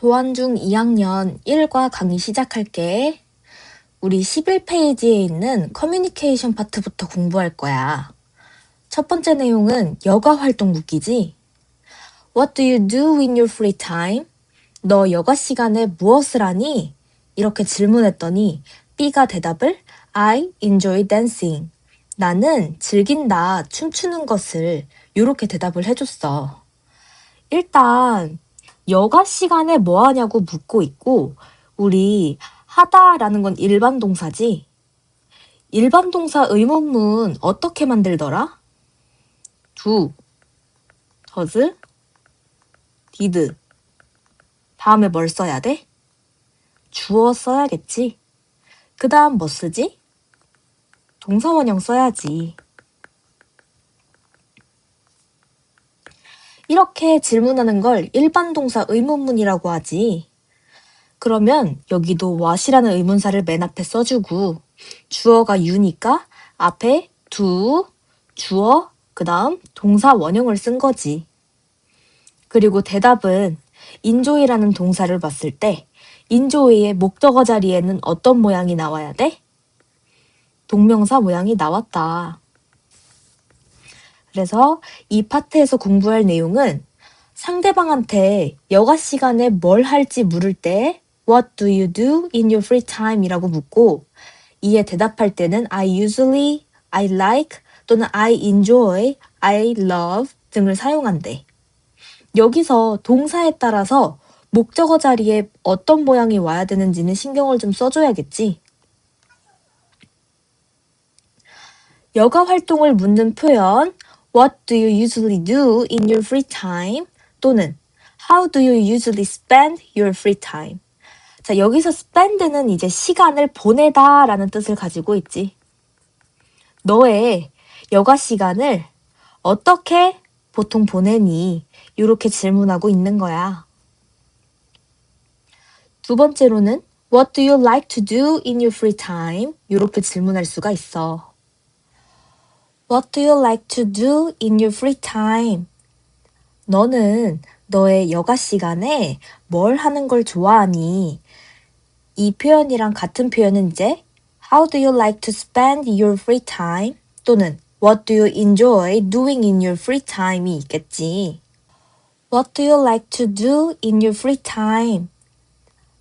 도안중 2학년 1과 강의 시작할게. 우리 11페이지에 있는 커뮤니케이션 파트부터 공부할 거야. 첫 번째 내용은 여가 활동 묻기지. What do you do in your free time? 너 여가 시간에 무엇을 하니? 이렇게 질문했더니 B가 대답을 I enjoy dancing. 나는 즐긴다, 춤추는 것을 이렇게 대답을 해줬어. 일단 여가 시간에 뭐 하냐고 묻고 있고 우리 하다라는 건 일반 동사지. 일반 동사 의문문 어떻게 만들더라? do, does, did. 다음에 뭘 써야 돼? 주어 써야겠지. 그 다음 뭐 쓰지? 동사원형 써야지. 이렇게 질문하는 걸 일반 동사 의문문이라고 하지. 그러면 여기도 what이라는 의문사를 맨 앞에 써주고 주어가 you니까 앞에 do, 주어, 그 다음 동사 원형을 쓴 거지. 그리고 대답은 enjoy라는 동사를 봤을 때 enjoy의 목적어 자리에는 어떤 모양이 나와야 돼? 동명사 모양이 나왔다. 그래서 이 파트에서 공부할 내용은 상대방한테 여가 시간에 뭘 할지 물을 때 What do you do in your free time? 이라고 묻고 이에 대답할 때는 I usually, I like 또는 I enjoy, I love 등을 사용한대. 여기서 동사에 따라서 목적어 자리에 어떤 모양이 와야 되는지는 신경을 좀 써줘야겠지. 여가 활동을 묻는 표현 What do you usually do in your free time? 또는 How do you usually spend your free time? 자, 여기서 spend는 이제 시간을 보내다 라는 뜻을 가지고 있지. 너의 여가 시간을 어떻게 보통 보내니? 이렇게 질문하고 있는 거야. 두 번째로는 What do you like to do in your free time? 이렇게 질문할 수가 있어. What do you like to do in your free time? 너는 너의 여가 시간에 뭘 하는 걸 좋아하니? 이 표현이랑 같은 표현은 이제 How do you like to spend your free time? 또는 What do you enjoy doing in your free time이 있겠지. What do you like to do in your free time?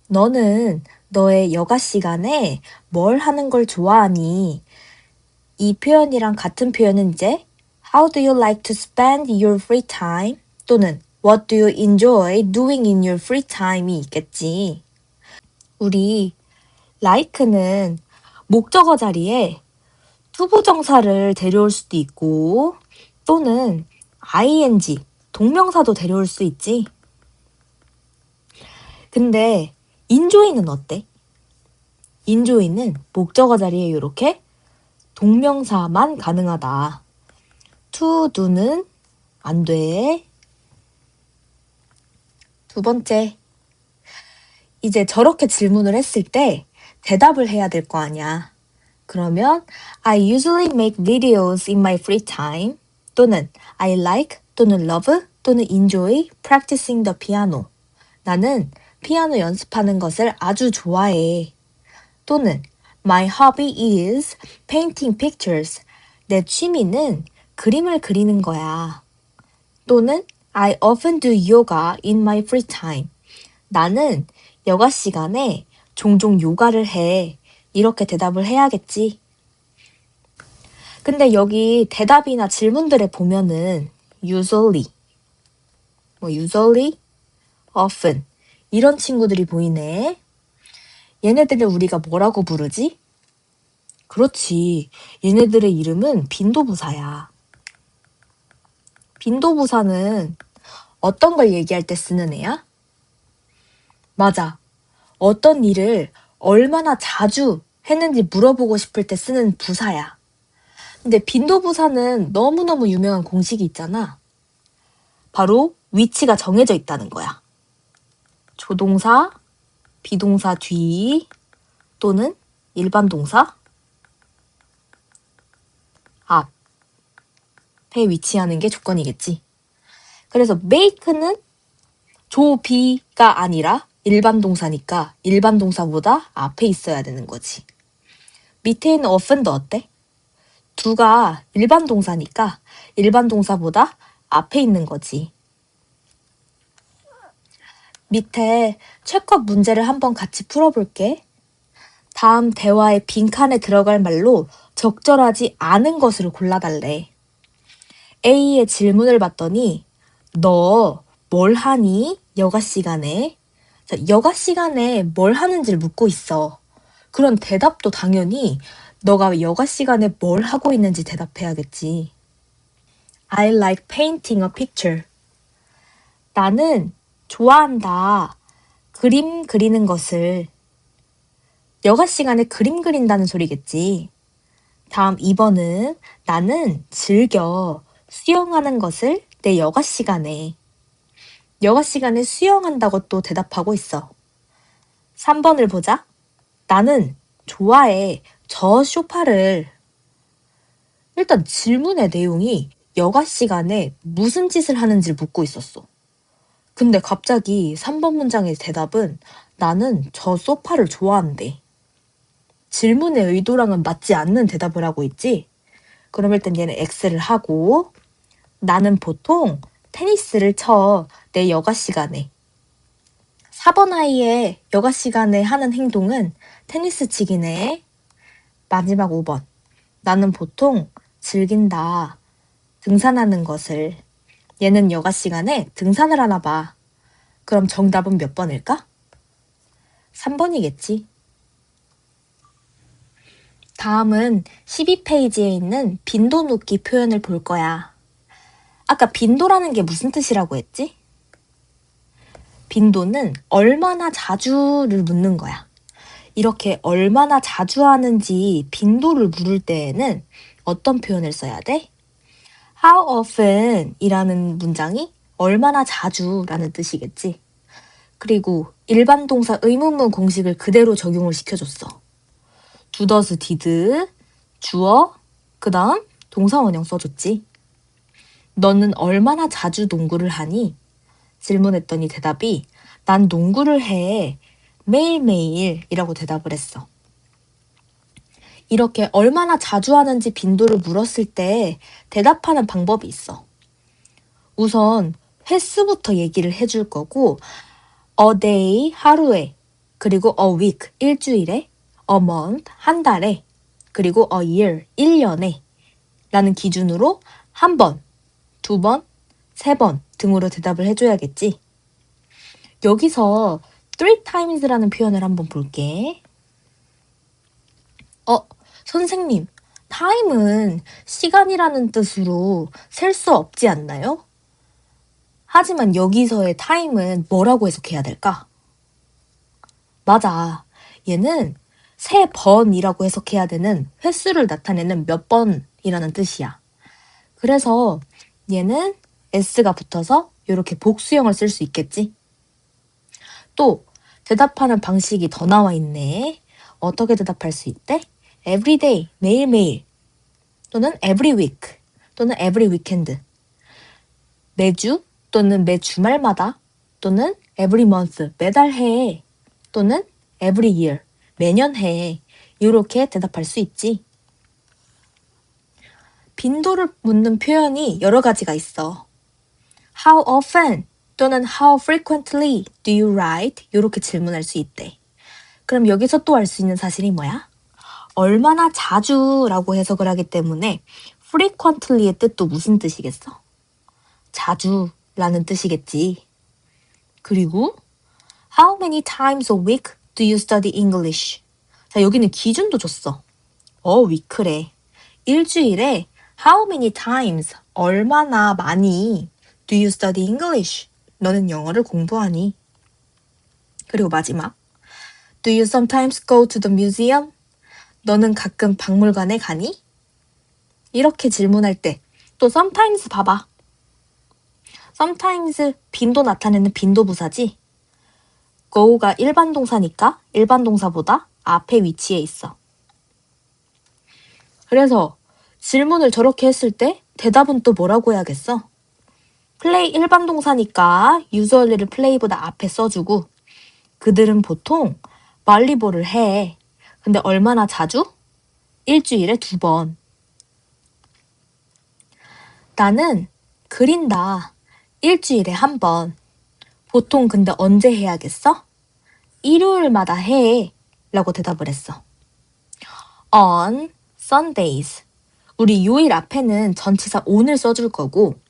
너는 너의 여가 시간에 뭘 하는 걸 좋아하니? 이 표현이랑 같은 표현은 이제 How do you like to spend your free time? 또는 What do you enjoy doing in your free time이 있겠지. 우리 like는 목적어 자리에 투부정사를 데려올 수도 있고 또는 ing, 동명사도 데려올 수 있지. 근데 enjoy는 어때? enjoy는 목적어 자리에 이렇게 동명사만 가능하다. to do는 안 돼. 두 번째, 이제 저렇게 질문을 했을 때 대답을 해야 될 거 아니야. 그러면 I usually make videos in my free time 또는 I like 또는 love 또는 enjoy practicing the piano. 나는 피아노 연습하는 것을 아주 좋아해. 또는 My hobby is painting pictures. 내 취미는 그림을 그리는 거야. 또는 I often do yoga in my free time. 나는 여가 시간에 종종 요가를 해. 이렇게 대답을 해야겠지. 근데 여기 대답이나 질문들에 보면은 usually, usually, often 이런 친구들이 보이네. 얘네들을 우리가 뭐라고 부르지? 그렇지. 얘네들의 이름은 빈도부사야. 빈도부사는 어떤 걸 얘기할 때 쓰는 애야? 맞아. 어떤 일을 얼마나 자주 했는지 물어보고 싶을 때 쓰는 부사야. 근데 빈도부사는 너무너무 유명한 공식이 있잖아. 바로 위치가 정해져 있다는 거야. 조동사, 비동사 뒤 또는 일반 동사 앞에 위치하는 게 조건이겠지. 그래서 make는 조비가 아니라 일반 동사니까 일반 동사보다 앞에 있어야 되는 거지. 밑에 있는 often도 어때? do가 일반 동사니까 일반 동사보다 앞에 있는 거지. 밑에 체크업 문제를 한번 같이 풀어볼게. 다음 대화의 빈칸에 들어갈 말로 적절하지 않은 것을 골라달래. A의 질문을 받더니 너 뭘 하니? 여가 시간에. 자, 여가 시간에 뭘 하는지를 묻고 있어. 그런 대답도 당연히 너가 여가 시간에 뭘 하고 있는지 대답해야겠지. I like painting a picture. 나는 좋아한다. 그림 그리는 것을. 여가 시간에 그림 그린다는 소리겠지. 다음 2번은 나는 즐겨 수영하는 것을 내 여가 시간에. 여가 시간에 수영한다고 또 대답하고 있어. 3번을 보자. 나는 좋아해 저 소파를. 일단 질문의 내용이 여가 시간에 무슨 짓을 하는지를 묻고 있었어. 근데 갑자기 3번 문장의 대답은 나는 저 소파를 좋아한대. 질문의 의도랑은 맞지 않는 대답을 하고 있지? 그럼 일단 얘는 X를 하고 나는 보통 테니스를 쳐 내 여가 시간에. 4번 아이의 여가 시간에 하는 행동은 테니스 치기네. 마지막 5번. 나는 보통 즐긴다. 등산하는 것을. 얘는 여가 시간에 등산을 하나 봐. 그럼 정답은 몇 번일까? 3번이겠지. 다음은 12페이지에 있는 빈도 놓기 표현을 볼 거야. 아까 빈도라는 게 무슨 뜻이라고 했지? 빈도는 얼마나 자주를 묻는 거야. 이렇게 얼마나 자주 하는지 빈도를 물을 때에는 어떤 표현을 써야 돼? How often 이라는 문장이 얼마나 자주라는 뜻이겠지. 그리고 일반 동사 의문문 공식을 그대로 적용을 시켜줬어. do, does, did, 주어, 그 다음 동사 원형 써줬지. 너는 얼마나 자주 농구를 하니? 질문했더니 대답이 난 농구를 해. 매일매일이라고 대답을 했어. 이렇게 얼마나 자주 하는지 빈도를 물었을 때 대답하는 방법이 있어. 우선 횟수부터 얘기를 해줄 거고 a day, 하루에, 그리고 a week, 일주일에, a month, 한 달에, 그리고 a year, 1년에 라는 기준으로 한 번, 두 번, 세 번 등으로 대답을 해줘야겠지. 여기서 three times라는 표현을 한번 볼게. 선생님, time은 시간이라는 뜻으로 셀 수 없지 않나요? 하지만 여기서의 time은 뭐라고 해석해야 될까? 맞아. 얘는 세 번이라고 해석해야 되는 횟수를 나타내는 몇 번이라는 뜻이야. 그래서 얘는 s가 붙어서 이렇게 복수형을 쓸 수 있겠지? 또 대답하는 방식이 더 나와 있네. 어떻게 대답할 수 있대? every day, 매일매일, 또는 every week, 또는 every weekend, 매주 또는 매 주말마다, 또는 every month, 매달 해, 또는 every year, 매년 해. 이렇게 대답할 수 있지. 빈도를 묻는 표현이 여러 가지가 있어. How often 또는 How frequently do you write? 이렇게 질문할 수 있대. 그럼 여기서 또 알 수 있는 사실이 뭐야? 얼마나 자주라고 해석을 하기 때문에 frequently의 뜻도 무슨 뜻이겠어? 자주라는 뜻이겠지. 그리고 How many times a week do you study English? 자, 여기는 기준도 줬어. week래. 일주일에 How many times? 얼마나 많이 do you study English? 너는 영어를 공부하니? 그리고 마지막 Do you sometimes go to the museum? 너는 가끔 박물관에 가니? 이렇게 질문할 때 또 sometimes 봐봐. sometimes 빈도 나타내는 빈도 부사지. go가 일반 동사니까 일반 동사보다 앞에 위치해 있어. 그래서 질문을 저렇게 했을 때 대답은 또 뭐라고 해야겠어? play 일반 동사니까 usually를 play보다 앞에 써주고 그들은 보통 발리볼을 해. 근데 얼마나 자주? 일주일에 2번. 나는 그린다. 일주일에 1번. 보통 근데 언제 해야겠어? 일요일마다 해. 라고 대답을 했어. On Sundays. 우리 요일 앞에는 전치사 on을 써줄 거고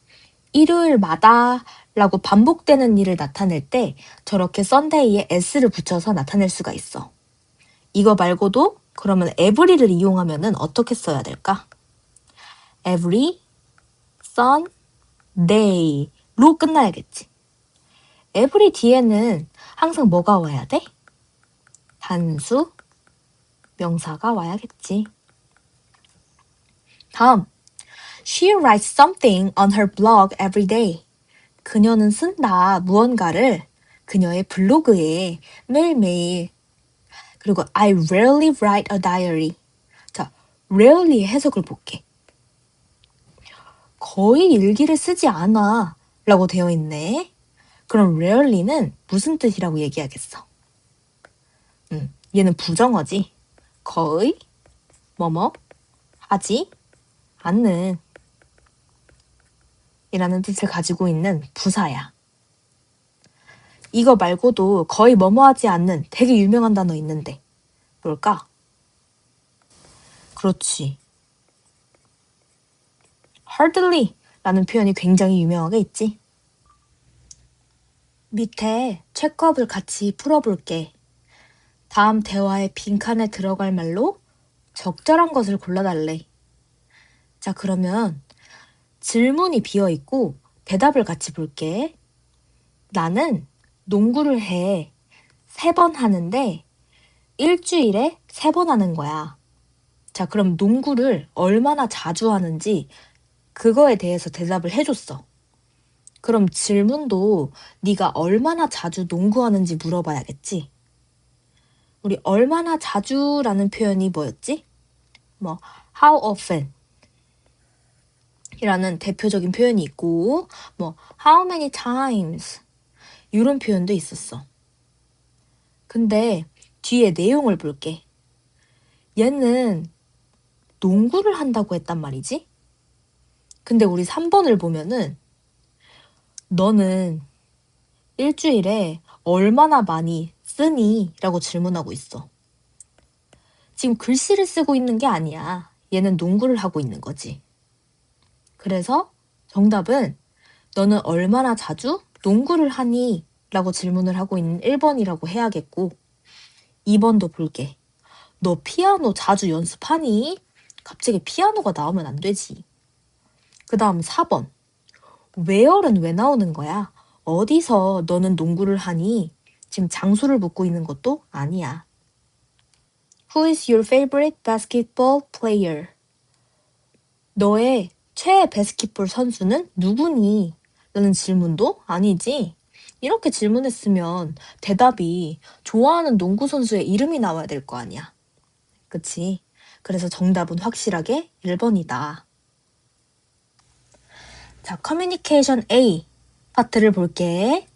일요일마다 라고 반복되는 일을 나타낼 때 저렇게 Sunday에 s를 붙여서 나타낼 수가 있어. 이거 말고도 그러면 every를 이용하면은 어떻게 써야 될까? every Sunday로 끝나야겠지. every 뒤에는 항상 뭐가 와야 돼? 단수 명사가 와야겠지. 다음, She writes something on her blog every day. 그녀는 쓴다 무언가를 그녀의 블로그에 매일매일. 그리고 I rarely write a diary. 자, rarely의 해석을 볼게. 거의 일기를 쓰지 않아 라고 되어 있네. 그럼 rarely는 무슨 뜻이라고 얘기하겠어? 얘는 부정어지. 거의 뭐뭐 하지 않는 이라는 뜻을 가지고 있는 부사야. 이거 말고도 거의 뭐뭐 하지 않는 되게 유명한 단어 있는데 뭘까? 그렇지. hardly 라는 표현이 굉장히 유명하게 있지. 밑에 책겁을 같이 풀어볼게. 다음 대화의 빈칸에 들어갈 말로 적절한 것을 골라달래. 자, 그러면 질문이 비어있고 대답을 같이 볼게. 나는 농구를 해. 3번 하는데 일주일에 3번 하는 거야. 자, 그럼 농구를 얼마나 자주 하는지 그거에 대해서 대답을 해줬어. 그럼 질문도 네가 얼마나 자주 농구하는지 물어봐야겠지. 우리 얼마나 자주라는 표현이 뭐였지? how often 이라는 대표적인 표현이 있고 how many times 이런 표현도 있었어. 근데 뒤에 내용을 볼게. 얘는 농구를 한다고 했단 말이지? 근데 우리 3번을 보면은 너는 일주일에 얼마나 많이 쓰니? 라고 질문하고 있어. 지금 글씨를 쓰고 있는 게 아니야. 얘는 농구를 하고 있는 거지. 그래서 정답은 너는 얼마나 자주 농구를 하니? 라고 질문을 하고 있는 1번이라고 해야겠고 2번도 볼게. 너 피아노 자주 연습하니? 갑자기 피아노가 나오면 안 되지. 그 다음 4번. where는 왜 나오는 거야? 어디서 너는 농구를 하니? 지금 장소를 묻고 있는 것도 아니야. Who is your favorite basketball player? 너의 최애 바스켓볼 선수는 누구니? 라는 질문도 아니지. 이렇게 질문했으면 대답이 좋아하는 농구 선수의 이름이 나와야 될 거 아니야. 그치? 그래서 정답은 확실하게 1번이다. 자, 커뮤니케이션 A 파트를 볼게.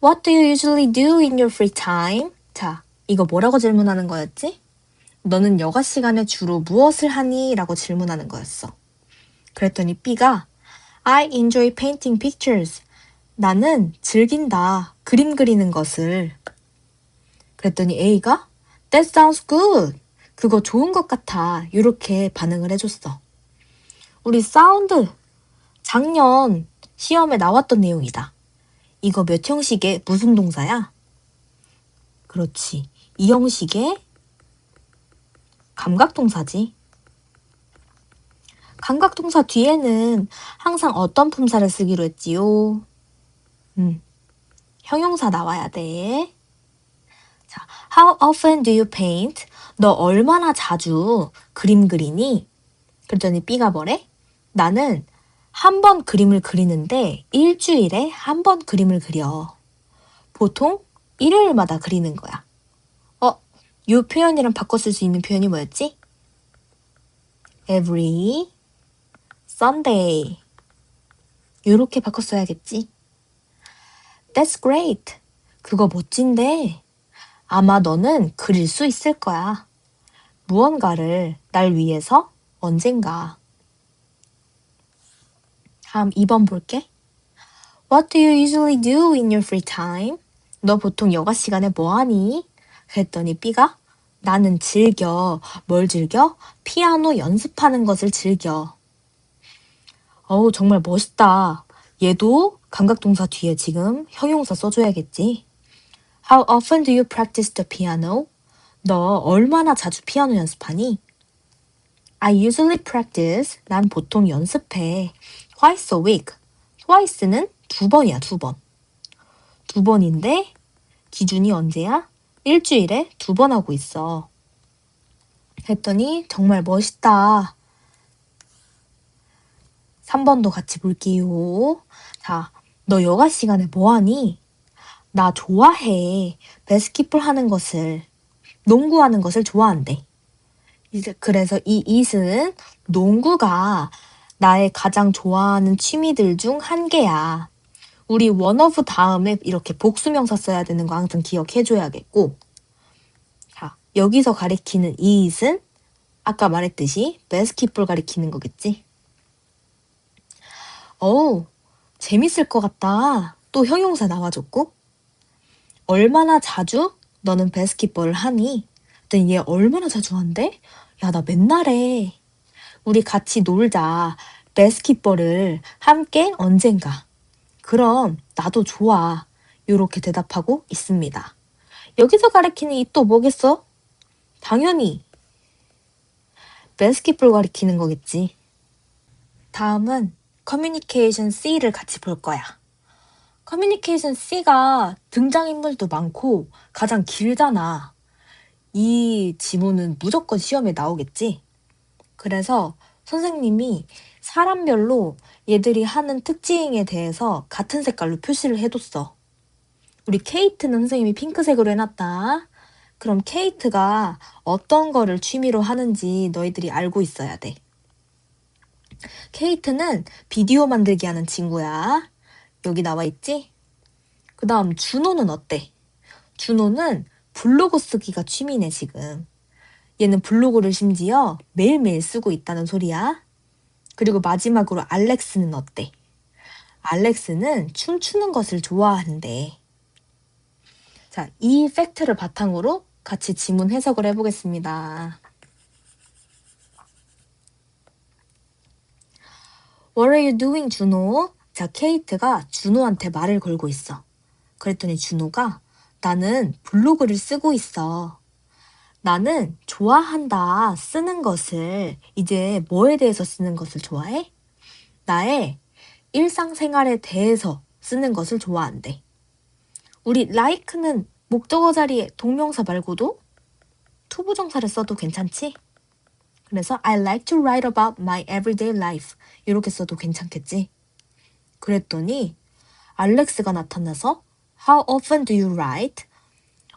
What do you usually do in your free time? 자, 이거 뭐라고 질문하는 거였지? 너는 여가 시간에 주로 무엇을 하니? 라고 질문하는 거였어. 그랬더니 B가 I enjoy painting pictures. 나는 즐긴다. 그림 그리는 것을. 그랬더니 A가 That sounds good. 그거 좋은 것 같아. 이렇게 반응을 해줬어. 우리 사운드 작년 시험에 나왔던 내용이다. 이거 몇 형식의 무슨 동사야? 그렇지. 이 형식의 감각동사지. 감각동사 뒤에는 항상 어떤 품사를 쓰기로 했지요? 형용사 나와야 돼. 자, How often do you paint? 너 얼마나 자주 그림 그리니? 그랬더니 B가 뭐래? 나는 한 번 그림을 그리는데 일주일에 한 번 그림을 그려. 보통 일요일마다 그리는 거야. 이 표현이랑 바꿔 쓸 수 있는 표현이 뭐였지? Every Sunday. 이렇게 바꿔 써야겠지. That's great. 그거 멋진데. 아마 너는 그릴 수 있을 거야. 무언가를 날 위해서 언젠가. 다음 2번 볼게. What do you usually do in your free time? 너 보통 여가 시간에 뭐 하니? 그랬더니 B가 나는 즐겨. 뭘 즐겨? 피아노 연습하는 것을 즐겨. 어우, 정말 멋있다. 얘도 감각동사 뒤에 지금 형용사 써줘야겠지. How often do you practice the piano? 너 얼마나 자주 피아노 연습하니? I usually practice. 난 보통 연습해. Twice a week. Twice는 2번이야, 2번. 2번인데 기준이 언제야? 일주일에 2번 하고 있어. 했더니 정말 멋있다. 3번도 같이 볼게요. 자, 너 여가 시간에 뭐 하니? 나 좋아해. 바스켓볼 하는 것을, 농구하는 것을 좋아한대. 이제 그래서 이 it은 농구가 나의 가장 좋아하는 취미들 중 한 개야. 우리 one of 다음에 이렇게 복수명사 써야 되는 거 항상 기억해줘야겠고. 자, 여기서 가리키는 it은 아까 말했듯이 바스켓볼 가리키는 거겠지? 어우, 재밌을 것 같다. 또 형용사 나와줬고. 얼마나 자주 너는 바스켓볼을 하니? 그랬더니 얘 얼마나 자주 한대? 야, 나 맨날 해. 우리 같이 놀자. 바스켓볼을 함께 언젠가. 그럼 나도 좋아. 요렇게 대답하고 있습니다. 여기서 가리키는 이 또 뭐겠어? 당연히 바스켓볼 가리키는 거겠지. 다음은 커뮤니케이션 C를 같이 볼 거야. 커뮤니케이션 C가 등장인물도 많고 가장 길잖아. 이 지문은 무조건 시험에 나오겠지. 그래서 선생님이 사람별로 얘들이 하는 특징에 대해서 같은 색깔로 표시를 해뒀어. 우리 케이트는 선생님이 핑크색으로 해놨다. 그럼 케이트가 어떤 거를 취미로 하는지 너희들이 알고 있어야 돼. 케이트는 비디오 만들기 하는 친구야. 여기 나와 있지? 그 다음 준호는 어때? 준호는 블로그 쓰기가 취미네 지금. 얘는 블로그를 심지어 매일매일 쓰고 있다는 소리야. 그리고 마지막으로 알렉스는 어때? 알렉스는 춤추는 것을 좋아한대. 자, 이 팩트를 바탕으로 같이 지문 해석을 해보겠습니다. What are you doing, 준호? 자, 케이트가 준호한테 말을 걸고 있어. 그랬더니 준호가 나는 블로그를 쓰고 있어. 나는 좋아한다. 쓰는 것을. 이제 뭐에 대해서 쓰는 것을 좋아해? 나의 일상생활에 대해서 쓰는 것을 좋아한대. 우리 like는 목적어 자리에 동명사 말고도 투부정사를 써도 괜찮지? 그래서 I like to write about my everyday life 이렇게 써도 괜찮겠지? 그랬더니 알렉스가 나타나서 How often do you write?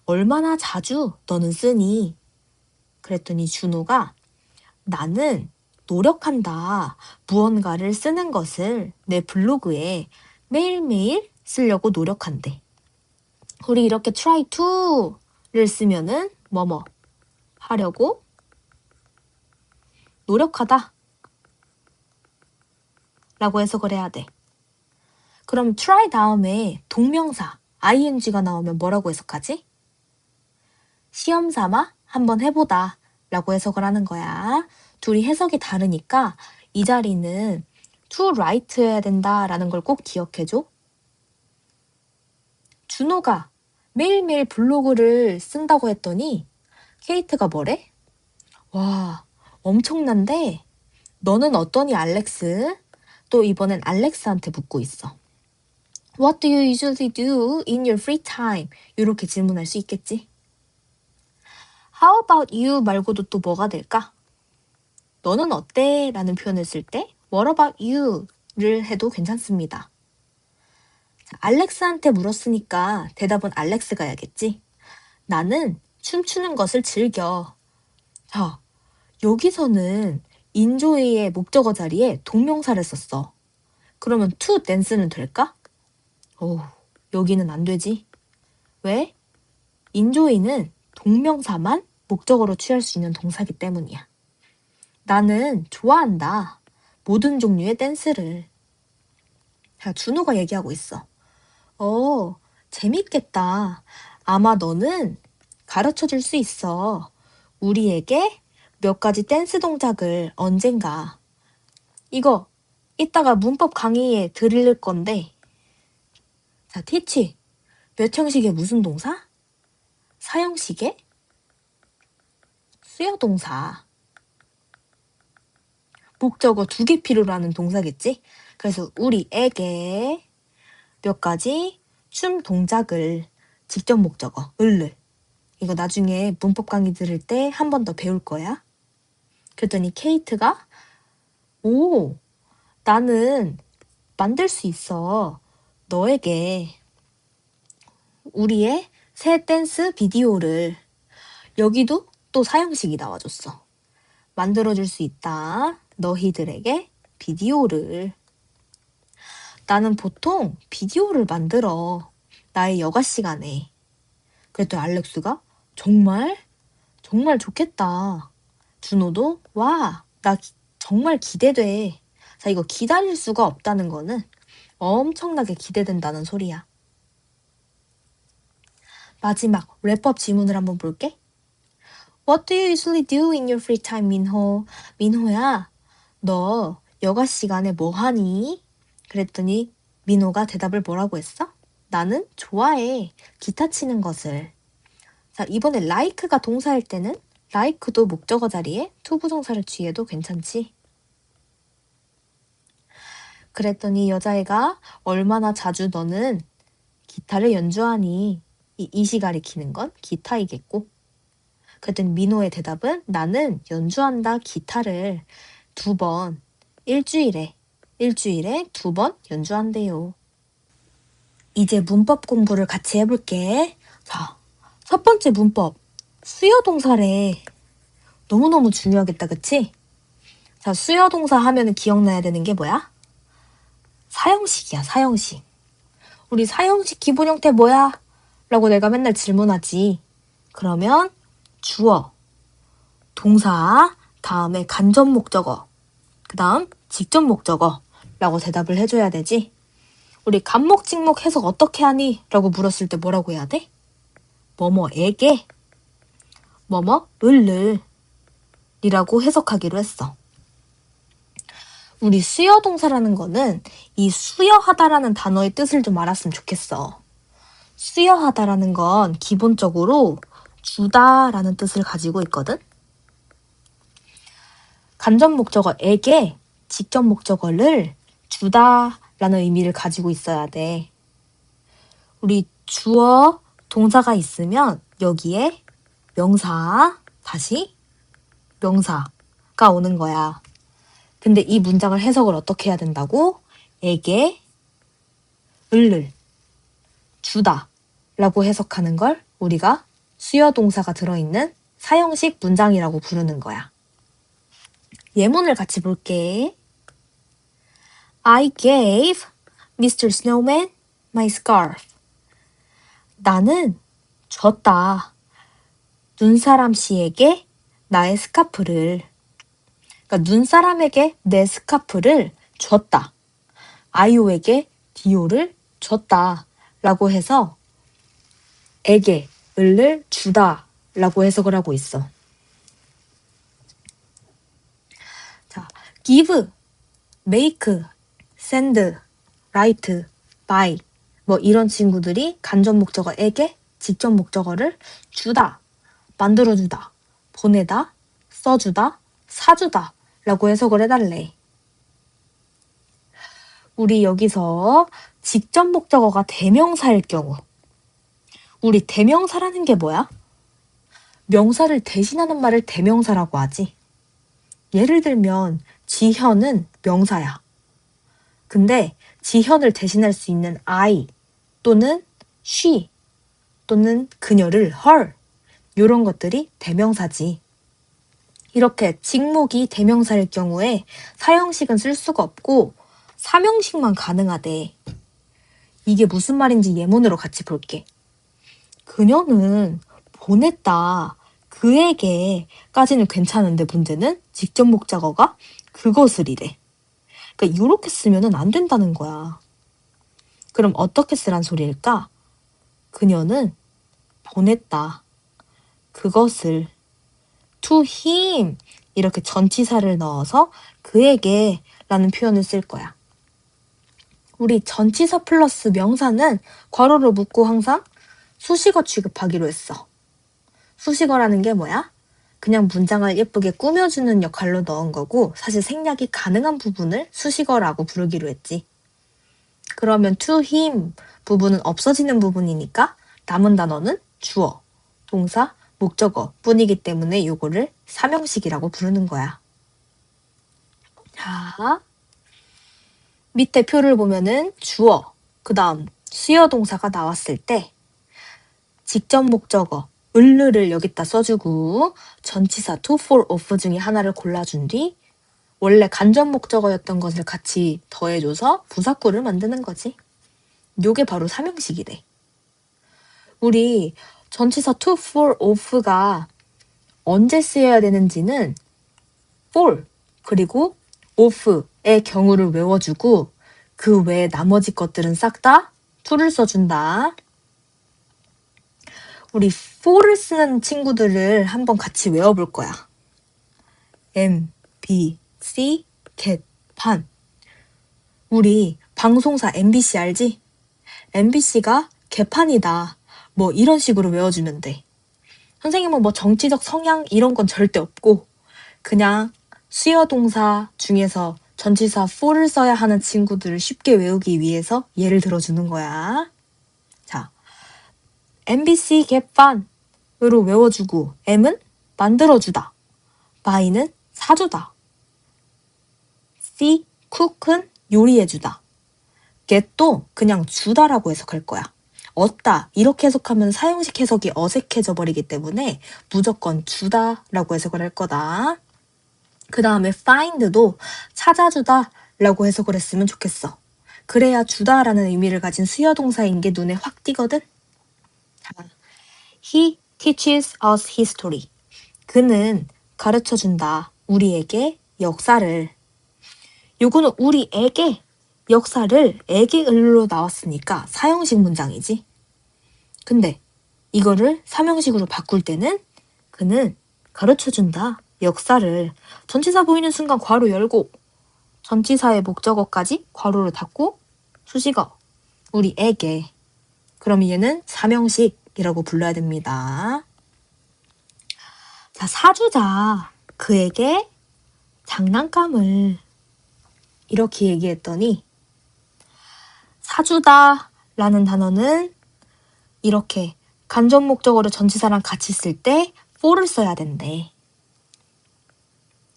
얼마나 자주 너는 쓰니? 그랬더니 준호가 나는 노력한다. 무언가를 쓰는 것을 내 블로그에 매일매일 쓰려고 노력한대. 우리 이렇게 try to를 쓰면은 뭐뭐 하려고 노력하다 라고 해석을 해야 돼. 그럼 try 다음에 동명사 ing가 나오면 뭐라고 해석하지? 시험 삼아 한번 해보다 라고 해석을 하는 거야. 둘이 해석이 다르니까 이 자리는 to write 해야 된다라는 걸 꼭 기억해줘. 준호가 매일매일 블로그를 쓴다고 했더니 케이트가 뭐래? 와, 엄청난데? 너는 어떠니, 알렉스? 또 이번엔 알렉스한테 묻고 있어. What do you usually do in your free time? 이렇게 질문할 수 있겠지? How about you 말고도 또 뭐가 될까? 너는 어때? 라는 표현을 쓸 때 What about you? 를 해도 괜찮습니다. 자, 알렉스한테 물었으니까 대답은 알렉스가 해야겠지? 나는 춤추는 것을 즐겨. 자, 여기서는 enjoy의 목적어 자리에 동명사를 썼어. 그러면 to dance는 될까? 오, 여기는 안 되지. 왜? enjoy는 동명사만 목적어로 취할 수 있는 동사이기 때문이야. 나는 좋아한다. 모든 종류의 댄스를. 자, 준호가 얘기하고 있어. 재밌겠다. 아마 너는 가르쳐 줄 수 있어. 우리에게 몇 가지 댄스 동작을 언젠가. 이거 이따가 문법 강의에 들을 건데. 자, teach. 몇 형식의 무슨 동사? 사형식의 수요 동사. 목적어 2개 필요로 하는 동사겠지? 그래서 우리에게 몇 가지 춤 동작을 직접 목적어 을을 이거 나중에 문법 강의 들을 때 한 번 더 배울 거야. 그랬더니 케이트가 오, 나는 만들 수 있어. 너에게 우리의 새 댄스 비디오를 여기도 또 사형식이 나와줬어. 만들어줄 수 있다. 너희들에게 비디오를. 나는 보통 비디오를 만들어. 나의 여가 시간에. 그랬더니 알렉스가 정말? 정말 좋겠다. 준호도 와, 나 정말 기대돼. 자, 이거 기다릴 수가 없다는 거는 엄청나게 기대된다는 소리야. 마지막 랩업 지문을 한번 볼게. What do you usually do in your free time, 민호? 민호야, 너 여가 시간에 뭐 하니? 그랬더니 민호가 대답을 뭐라고 했어? 나는 좋아해. 기타 치는 것을. 자, 이번에 like가 동사일 때는 like도 목적어 자리에 투부정사를 취해도 괜찮지? 그랬더니 여자애가 얼마나 자주 너는 기타를 연주하니? 이시 가리키는 건 기타이겠고. 그랬더니 민호의 대답은 나는 연주한다 기타를 2번, 일주일에 2번 연주한대요. 이제 문법 공부를 같이 해볼게. 자, 첫 번째 문법. 수요 동사래. 너무너무 중요하겠다, 그치? 자, 수요 동사 하면 기억나야 되는 게 뭐야? 사형식이야, 사형식. 우리 사형식 기본 형태 뭐야? 라고 내가 맨날 질문하지. 그러면 주어, 동사, 다음에 간접 목적어, 그 다음 직접 목적어 라고 대답을 해줘야 되지. 우리 간목, 직목 해석 어떻게 하니? 라고 물었을 때 뭐라고 해야 돼? 뭐뭐에게, 뭐뭐을 이라고 해석하기로 했어. 우리 수여 동사라는 거는 이 수여하다라는 단어의 뜻을 좀 알았으면 좋겠어. 수여하다라는 건 기본적으로 주다라는 뜻을 가지고 있거든. 간접 목적어에게 직접 목적어를 주다라는 의미를 가지고 있어야 돼. 우리 주어 동사가 있으면 여기에 명사, 다시 명사가 오는 거야. 근데 이 문장을 해석을 어떻게 해야 된다고? 에게, 을을, 주다 라고 해석하는 걸 우리가 수여 동사가 들어있는 사형식 문장이라고 부르는 거야. 예문을 같이 볼게. I gave Mr. Snowman my scarf. 나는 줬다. 눈사람 씨에게 나의 스카프를. 그러니까 눈사람에게 내 스카프를 줬다. 아이오에게 디오를 줬다. 라고 해서 에게, 을을 주다. 라고 해석을 하고 있어. 자, give, make, send, write, buy 뭐 이런 친구들이 간접 목적어에게 직접 목적어를 주다, 만들어주다, 보내다, 써주다, 사주다 라고 해석을 해달래. 우리 여기서 직접 목적어가 대명사일 경우 우리 대명사라는 게 뭐야? 명사를 대신하는 말을 대명사라고 하지. 예를 들면 지현은 명사야. 근데 지현을 대신할 수 있는 I 또는 she 또는 그녀를 her 이런 것들이 대명사지. 이렇게 직목이 대명사일 경우에 사형식은 쓸 수가 없고 삼형식만 가능하대. 이게 무슨 말인지 예문으로 같이 볼게. 그녀는 보냈다. 그에게까지는 괜찮은데 문제는 직접 목적어가 그것을이래. 그러니까 이렇게 쓰면은 안 된다는 거야. 그럼 어떻게 쓰란 소리일까? 그녀는 보냈다. 그것을 to him 이렇게 전치사를 넣어서 그에게 라는 표현을 쓸 거야. 우리 전치사 플러스 명사는 괄호를 묶고 항상 수식어 취급하기로 했어. 수식어라는 게 뭐야? 그냥 문장을 예쁘게 꾸며주는 역할로 넣은 거고 사실 생략이 가능한 부분을 수식어라고 부르기로 했지. 그러면 to him 부분은 없어지는 부분이니까 남은 단어는 주어, 동사, 목적어 뿐이기 때문에 이거를 삼형식이라고 부르는 거야. 자, 밑에 표를 보면은 주어, 그 다음 수요 동사가 나왔을 때 직접 목적어 을를 여기다 써주고 전치사 to, for, of 중에 하나를 골라준 뒤 원래 간접 목적어였던 것을 같이 더해줘서 부사구를 만드는 거지. 요게 바로 삼형식이래. 우리 전치사 to, for, of가 언제 쓰여야 되는지는 for 그리고 of의 경우를 외워주고 그 외에 나머지 것들은 싹 다 to를 써준다. 우리 for를 쓰는 친구들을 한번 같이 외워볼 거야. M, B, C, get, 판. 우리 방송사 MBC 알지? MBC가 개판이다. 뭐 이런 식으로 외워주면 돼. 선생님은 뭐 정치적 성향 이런 건 절대 없고 그냥 수요 동사 중에서 전치사 for를 써야 하는 친구들을 쉽게 외우기 위해서 예를 들어주는 거야. 자, MBC 개판으로 외워주고 M은 만들어주다. buy는 사주다. C, cook은 요리해주다. get도 그냥 주다라고 해석할 거야. 얻다 이렇게 해석하면 사형식 해석이 어색해져 버리기 때문에 무조건 주다라고 해석을 할 거다. 그 다음에 find도 찾아주다 라고 해석을 했으면 좋겠어. 그래야 주다라는 의미를 가진 수요동사인 게 눈에 확 띄거든. 자, He teaches us history. 그는 가르쳐준다. 우리에게 역사를. 요거는 우리에게 역사를 에게 을로 나왔으니까 사형식 문장이지. 근데 이거를 삼형식으로 바꿀 때는 그는 가르쳐준다. 역사를 전치사 보이는 순간 괄호 열고 전치사의 목적어까지 괄호를 닫고 수식어 우리에게 그럼 얘는 삼형식이라고 불러야 됩니다. 자, 사주자 그에게 장난감을 이렇게 얘기했더니 사주다 라는 단어는 이렇게 간접 목적어를 전치사랑 같이 쓸 때 for를 써야 된대.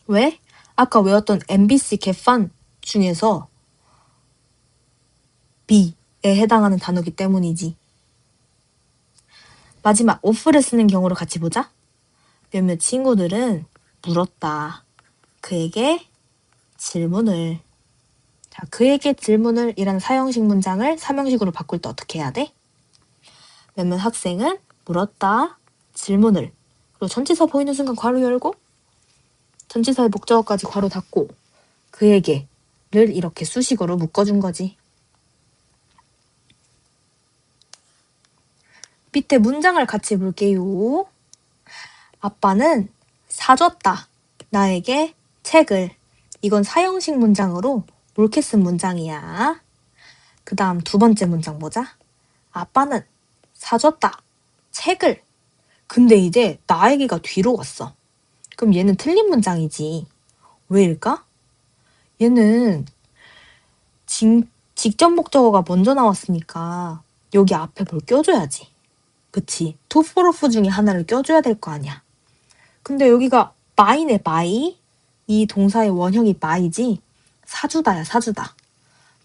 왜? 아까 외웠던 MBC 개판 중에서 B에 해당하는 단어기 때문이지. 마지막 of를 쓰는 경우를 같이 보자. 몇몇 친구들은 물었다. 그에게 질문을. 자, 그에게 질문을 이라는 사형식 문장을 삼형식으로 바꿀 때 어떻게 해야 돼? 몇몇 학생은 물었다. 질문을. 그리고 전치사 보이는 순간 괄호 열고 전치사의 목적어까지 괄호 닫고 그에게를 이렇게 수식어로 묶어준 거지. 밑에 문장을 같이 볼게요. 아빠는 사줬다. 나에게 책을. 이건 사형식 문장으로 옳게 쓴 문장이야. 그 다음 두 번째 문장 보자. 아빠는 사줬다. 책을. 근데 이제 나에게가 뒤로 갔어. 그럼 얘는 틀린 문장이지. 왜일까? 얘는 직접 목적어가 먼저 나왔으니까 여기 앞에 뭘 껴줘야지. 그치? to, for, of 중에 하나를 껴줘야 될 거 아니야. 근데 여기가 buy네, buy. 이 동사의 원형이 buy지. 사주다야, 사주다.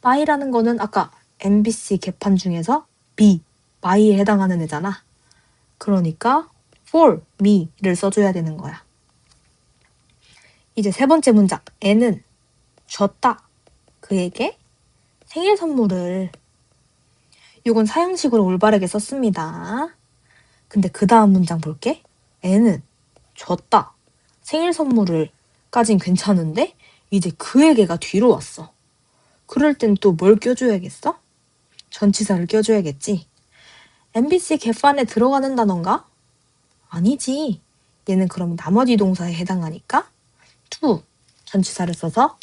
buy라는 거는 아까 MBC 개판 중에서 B, buy에 해당하는 애잖아. 그러니까 for me를 써줘야 되는 거야. 이제 세 번째 문장. 애는 줬다. 그에게 생일 선물을. 이건 사형식으로 올바르게 썼습니다. 근데 그 다음 문장 볼게. 애는 줬다. 생일 선물을 까진 괜찮은데 이제 그에게가 뒤로 왔어. 그럴 땐 또 뭘 껴줘야겠어? 전치사를 껴줘야겠지. MBC 개판에 들어가는 단어인가? 아니지. 얘는 그럼 나머지 동사에 해당하니까 to 전치사를 써서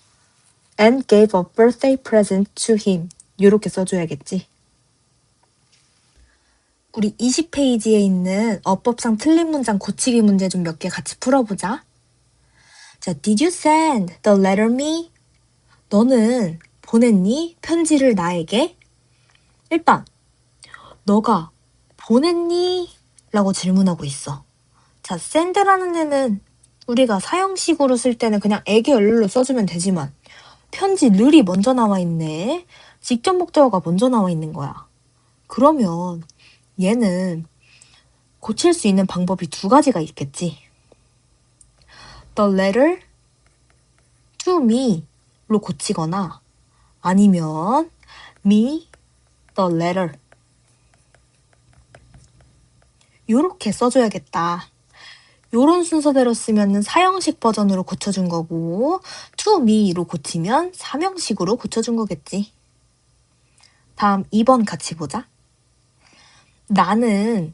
and gave a birthday present to him 이렇게 써줘야겠지. 우리 20페이지에 있는 어법상 틀린 문장 고치기 문제 좀 몇 개 같이 풀어보자. 자, Did you send the letter me? 너는 보냈니? 편지를 나에게? 일단 너가 보냈니? 라고 질문하고 있어. 자, send라는 애는 우리가 사형식으로 쓸 때는 그냥 에게 얼룰로 써주면 되지만 편지 늘이 먼저 나와 있네. 직접 목적어가 먼저 나와 있는 거야. 그러면 얘는 고칠 수 있는 방법이 두 가지가 있겠지. The letter to me로 고치거나 아니면 me the letter 요렇게 써줘야겠다. 요런 순서대로 쓰면 사형식 버전으로 고쳐준 거고 to me로 고치면 삼형식으로 고쳐준 거겠지. 다음 2번 같이 보자. 나는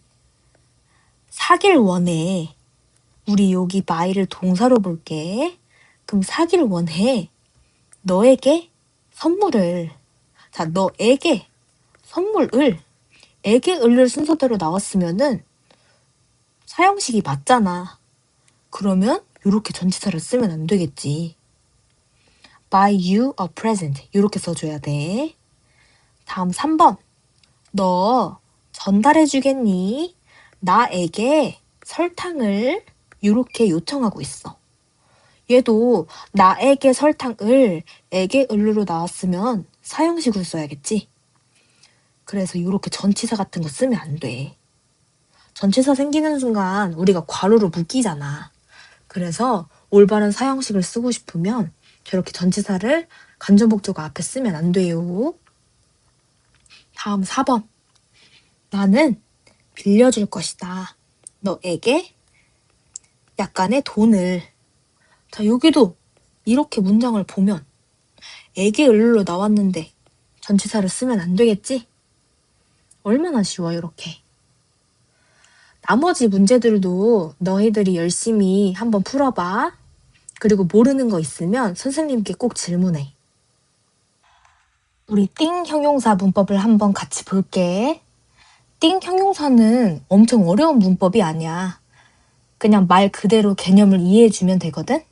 사길 원해. 우리 여기 by를 동사로 볼게. 그럼 사길 원해. 너에게 선물을. 자, 너에게 선물을. 에게 을을 순서대로 나왔으면은 사형식이 맞잖아. 그러면 이렇게 전치사를 쓰면 안 되겠지. Buy you a present 이렇게 써줘야 돼. 다음 3번. 너 전달해 주겠니? 나에게 설탕을 이렇게 요청하고 있어. 얘도 나에게 설탕을 에게 을로 나왔으면 사형식으로 써야겠지. 그래서 이렇게 전치사 같은 거 쓰면 안 돼. 전치사 생기는 순간 우리가 괄호로 묶이잖아. 그래서 올바른 사형식을 쓰고 싶으면 저렇게 전치사를 간접목적어 앞에 쓰면 안 돼요. 다음 4번. 나는 빌려줄 것이다. 너에게 약간의 돈을. 자, 여기도 이렇게 문장을 보면 에게 을로 나왔는데 전치사를 쓰면 안 되겠지? 얼마나 쉬워, 이렇게. 나머지 문제들도 너희들이 열심히 한번 풀어봐. 그리고 모르는 거 있으면 선생님께 꼭 질문해. 우리 띵 형용사 문법을 한번 같이 볼게. 띵 형용사는 엄청 어려운 문법이 아니야. 그냥 말 그대로 개념을 이해해주면 되거든?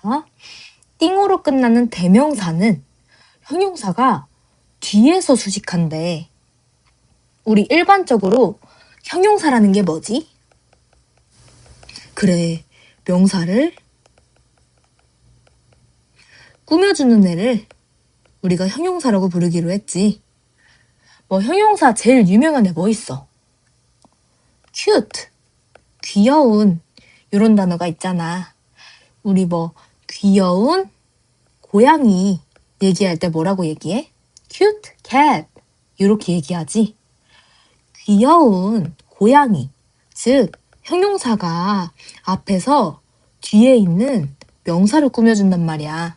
자, 띵으로 끝나는 대명사는 형용사가 뒤에서 수식한대. 우리 일반적으로 형용사라는 게 뭐지? 그래, 명사를 꾸며주는 애를 우리가 형용사라고 부르기로 했지. 뭐 형용사 제일 유명한 애 뭐 있어? cute, 귀여운 이런 단어가 있잖아. 우리 뭐 귀여운 고양이 얘기할 때 뭐라고 얘기해? cute cat 이렇게 얘기하지. 귀여운 고양이, 즉 형용사가 앞에서 뒤에 있는 명사를 꾸며준단 말이야.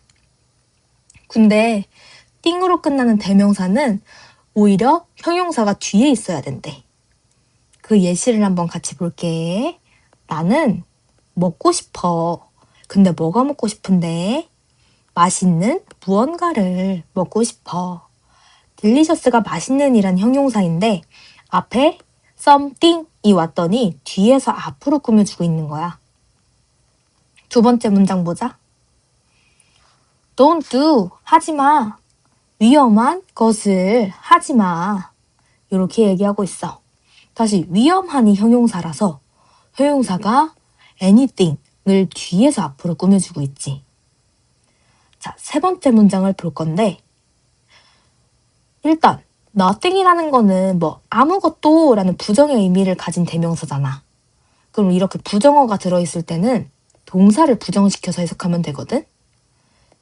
근데 띵으로 끝나는 대명사는 오히려 형용사가 뒤에 있어야 된대. 그 예시를 한번 같이 볼게. 나는 먹고 싶어. 근데 뭐가 먹고 싶은데? 맛있는 무언가를 먹고 싶어. 딜리셔스가 맛있는 이란 형용사인데 앞에 something이 왔더니 뒤에서 앞으로 꾸며주고 있는 거야. 두 번째 문장 보자. Don't do, 하지마. 위험한 것을 하지마. 이렇게 얘기하고 있어. 다시 위험한이 형용사라서 형용사가 anything을 뒤에서 앞으로 꾸며주고 있지. 자, 세 번째 문장을 볼 건데 일단 nothing이라는 거는 뭐 아무것도 라는 부정의 의미를 가진 대명사잖아. 그럼 이렇게 부정어가 들어있을 때는 동사를 부정시켜서 해석하면 되거든.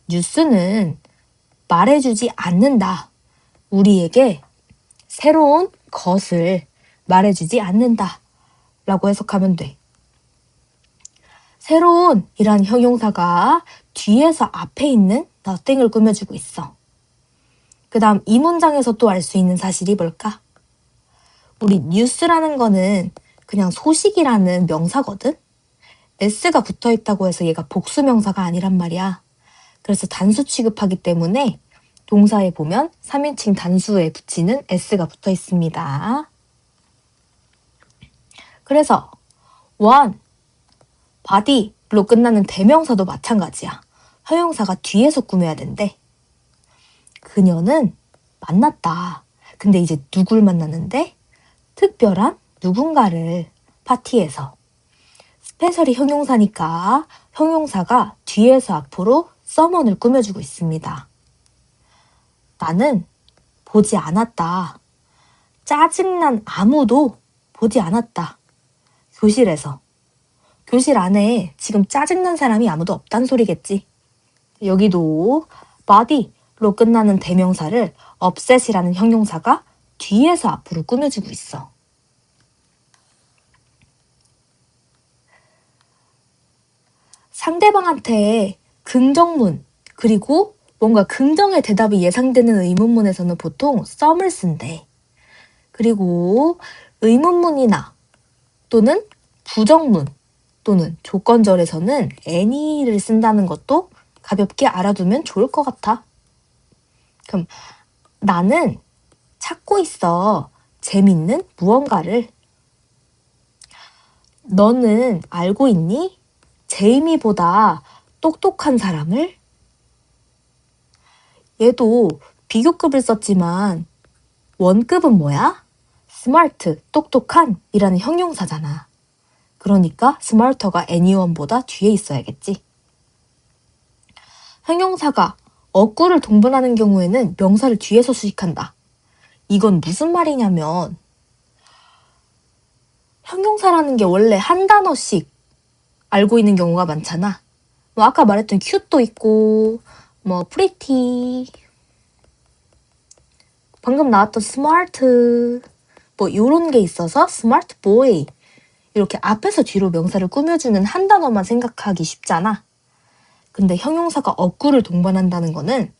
뉴스는 말해주지 않는다. 우리에게 새로운 것을 말해주지 않는다. 라고 해석하면 돼. 새로운 이란 형용사가 뒤에서 앞에 있는 nothing을 꾸며주고 있어. 그 다음 이 문장에서 또 알 수 있는 사실이 뭘까? 우리 news라는 거는 그냥 소식이라는 명사거든? s가 붙어있다고 해서 얘가 복수명사가 아니란 말이야. 그래서 단수 취급하기 때문에 동사에 보면 3인칭 단수에 붙이는 s가 붙어 있습니다. 그래서 one, body로 끝나는 대명사도 마찬가지야. 형용사가 뒤에서 꾸며야 된대. 그녀는 만났다. 근데 이제 누굴 만났는데? 특별한 누군가를 파티에서. 스페셜이 형용사니까 형용사가 뒤에서 앞으로 someone을 꾸며주고 있습니다. 나는 보지 않았다. 짜증난 아무도 보지 않았다. 교실에서. 교실 안에 지금 짜증난 사람이 아무도 없단 소리겠지. 여기도 body로 끝나는 대명사를 upset이라는 형용사가 뒤에서 앞으로 꾸며주고 있어. 상대방한테 긍정문 그리고 뭔가 긍정의 대답이 예상되는 의문문에서는 보통 some을 쓴대. 그리고 의문문이나 또는 부정문 또는 조건절에서는 any를 쓴다는 것도 가볍게 알아두면 좋을 것 같아. 그럼 나는 찾고 있어. 재밌는 무언가를. 너는 알고 있니? 제이미보다 똑똑한 사람을? 얘도 비교급을 썼지만 원급은 뭐야? 스마트, 똑똑한 이라는 형용사잖아. 그러니까 스마트가 anyone보다 뒤에 있어야겠지. 형용사가 어구를 동반하는 경우에는 명사를 뒤에서 수식한다. 이건 무슨 말이냐면 형용사라는 게 원래 한 단어씩 알고 있는 경우가 많잖아. 뭐 아까 말했던 cute도 있고 뭐 pretty, 방금 나왔던 smart 뭐 이런 게 있어서 smart boy 이렇게 앞에서 뒤로 명사를 꾸며주는 한 단어만 생각하기 쉽잖아. 근데 형용사가 어구를 동반한다는 거는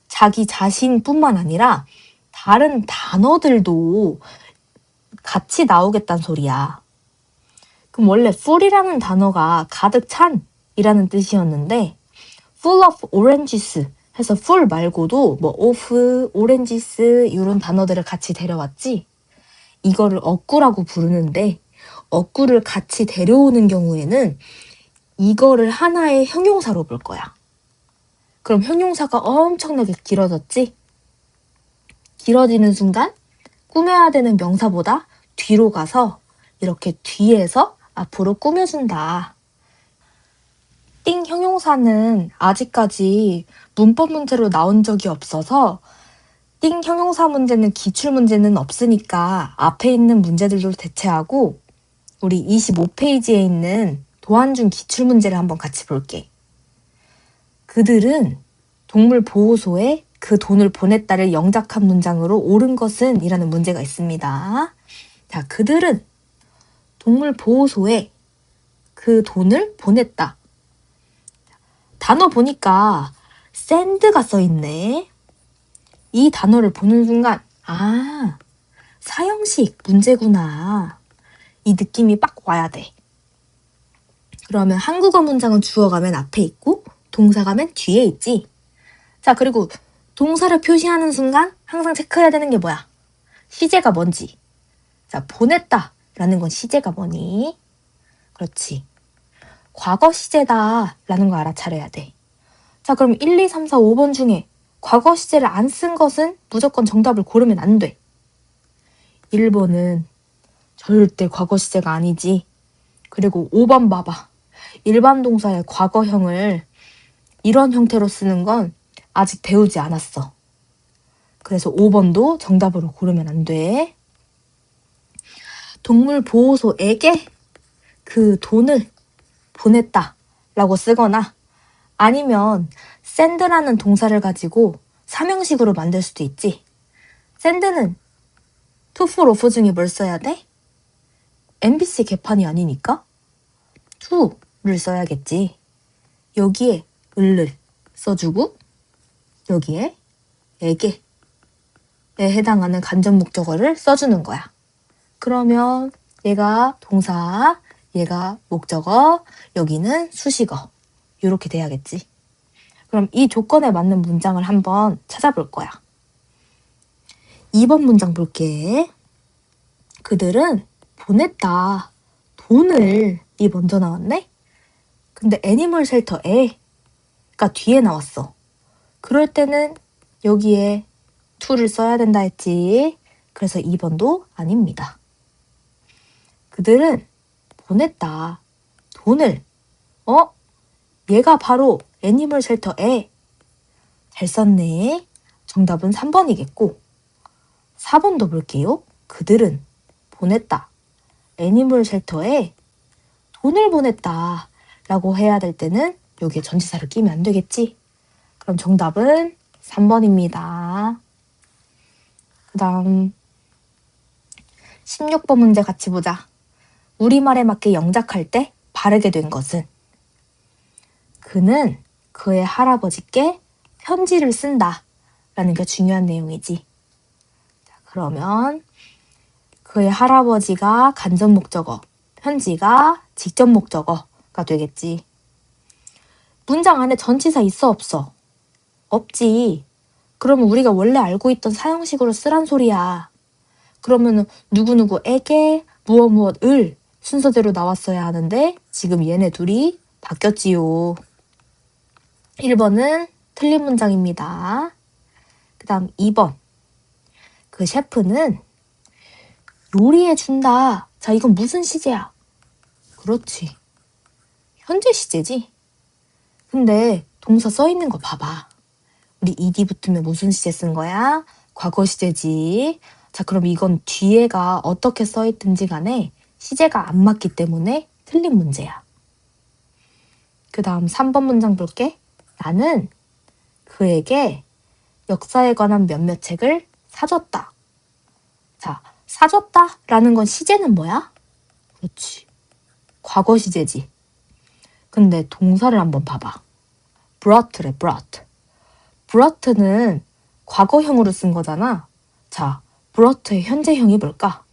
자기 자신뿐만 아니라 다른 단어들도 같이 나오겠다는 소리야. 그럼 원래 full이라는 단어가 가득 찬 이라는 뜻이었는데 full of oranges 해서 full 말고도 뭐 of, oranges 이런 단어들을 같이 데려왔지. 이거를 어구라고 부르는데 어구를 같이 데려오는 경우에는 이거를 하나의 형용사로 볼 거야. 그럼 형용사가 엄청나게 길어졌지? 길어지는 순간 꾸며야 되는 명사보다 뒤로 가서 이렇게 뒤에서 앞으로 꾸며준다. 띵 형용사는 아직까지 문법 문제로 나온 적이 없어서 띵 형용사 문제는 기출 문제는 없으니까 앞에 있는 문제들로 대체하고 우리 25페이지에 있는 도안중 기출 문제를 한번 같이 볼게. 그들은 동물보호소에 그 돈을 보냈다를 영작한 문장으로 옳은 것은 이라는 문제가 있습니다. 자, 그들은 동물보호소에 그 돈을 보냈다. 단어 보니까 send가 써있네. 이 단어를 보는 순간 아, 사형식 문제구나. 이 느낌이 빡 와야 돼. 그러면 한국어 문장은 주어가 맨 앞에 있고 동사가 맨 뒤에 있지. 자, 그리고 동사를 표시하는 순간 항상 체크해야 되는 게 뭐야? 시제가 뭔지. 자, 보냈다 라는 건 시제가 뭐니? 그렇지. 과거 시제다 라는 거 알아차려야 돼. 자, 그럼 1, 2, 3, 4, 5번 중에 과거 시제를 안 쓴 것은 무조건 정답을 고르면 안 돼. 1번은 절대 과거 시제가 아니지. 그리고 5번 봐봐. 일반 동사의 과거형을 이런 형태로 쓰는 건 아직 배우지 않았어. 그래서 5번도 정답으로 고르면 안 돼. 동물보호소에게 그 돈을 보냈다 라고 쓰거나 아니면 send라는 동사를 가지고 삼형식으로 만들 수도 있지. send는 to, for, of 중에 뭘 써야 돼? MBC 개판이 아니니까 to를 써야겠지. 여기에 을을 써주고 여기에 에게에 해당하는 간접 목적어를 써주는 거야. 그러면 얘가 동사, 얘가 목적어, 여기는 수식어. 이렇게 돼야겠지. 그럼 이 조건에 맞는 문장을 한번 찾아볼 거야. 2번 문장 볼게. 그들은 보냈다. 돈을 이 먼저 나왔네? 근데 애니멀 쉘터에가 뒤에 나왔어. 그럴 때는 여기에 to를 써야 된다 했지. 그래서 2번도 아닙니다. 그들은 보냈다. 돈을. 얘가 바로 애니멀 쉘터에. 잘 썼네. 정답은 3번이겠고 4번도 볼게요. 그들은 보냈다. 애니멀 쉘터에 돈을 보냈다 라고 해야 될 때는 여기에 전치사를 끼면 안 되겠지? 그럼 정답은 3번입니다. 그 다음 16번 문제 같이 보자. 우리말에 맞게 영작할 때 바르게 된 것은? 그는 그의 할아버지께 편지를 쓴다 라는 게 중요한 내용이지. 자, 그러면 그의 할아버지가 간접 목적어, 편지가 직접 목적어가 되겠지. 문장 안에 전치사 있어 없어? 없지. 그러면 우리가 원래 알고 있던 사형식으로 쓰란 소리야. 그러면 누구누구에게 무엇무엇을 순서대로 나왔어야 하는데 지금 얘네 둘이 바뀌었지요. 1번은 틀린 문장입니다. 그 다음 2번. 그 셰프는 요리해준다. 자, 이건 무슨 시제야? 그렇지. 현재 시제지. 근데 동사 써있는 거 봐봐. 우리 ed 붙으면 무슨 시제 쓴 거야? 과거 시제지. 자, 그럼 이건 뒤에가 어떻게 써있든지 간에 시제가 안 맞기 때문에 틀린 문제야. 그 다음 3번 문장 볼게. 나는 그에게 역사에 관한 몇몇 책을 사줬다. 자, 사줬다 라는 건 시제는 뭐야? 그렇지. 과거 시제지. 근데 동사를 한번 봐봐. brought래, brought. brought는 과거형으로 쓴 거잖아. 자, brought의 현재형이 뭘까?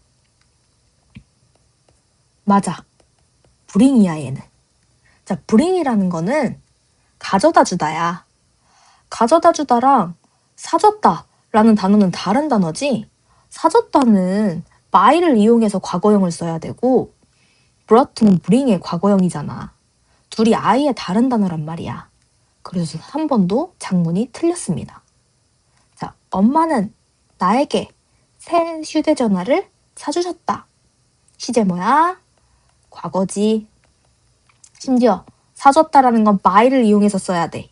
맞아. bring이야, 얘는. 자, bring이라는 거는 가져다 주다야. 가져다 주다랑 사줬다 라는 단어는 다른 단어지. 사줬다는 by를 이용해서 과거형을 써야 되고 brought는 bring의 과거형이잖아. 둘이 아예 다른 단어란 말이야. 그래서 3번도 작문이 틀렸습니다. 자, 엄마는 나에게 새 휴대전화를 사주셨다. 시제 뭐야? 과거지. 심지어 사줬다라는 건 by를 이용해서 써야 돼.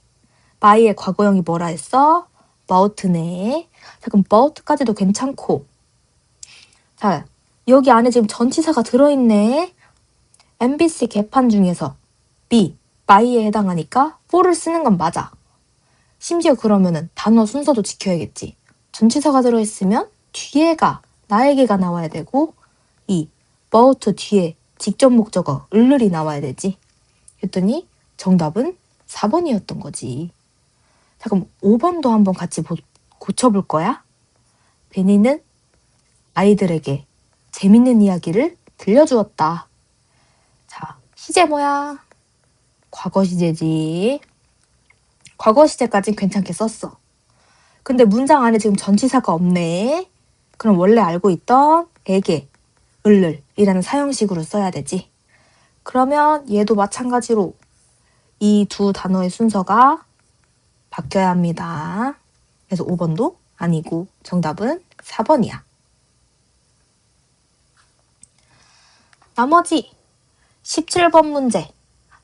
by의 과거형이 뭐라 했어? bought네. 자, 그럼 bought까지도 괜찮고. 자, 여기 안에 지금 전치사가 들어있네. MBC 개판 중에서 B, by에 해당하니까 for를 쓰는 건 맞아. 심지어 그러면은 단어 순서도 지켜야겠지. 전치사가 들어있으면 뒤에가 나에게가 나와야 되고 이 about 뒤에 직접 목적어 을을이 나와야 되지. 그랬더니 정답은 4번이었던 거지. 자, 그럼 5번도 한번 같이 고쳐볼 거야. 베니는 아이들에게 재밌는 이야기를 들려주었다. 자, 시제 뭐야? 과거 시제지. 과거 시제까진 괜찮게 썼어. 근데 문장 안에 지금 전치사가 없네. 그럼 원래 알고 있던 에게, 을을이라는 사형식으로 써야 되지. 그러면 얘도 마찬가지로 이 두 단어의 순서가 바뀌어야 합니다. 그래서 5번도 아니고 정답은 4번이야. 나머지 17번 문제.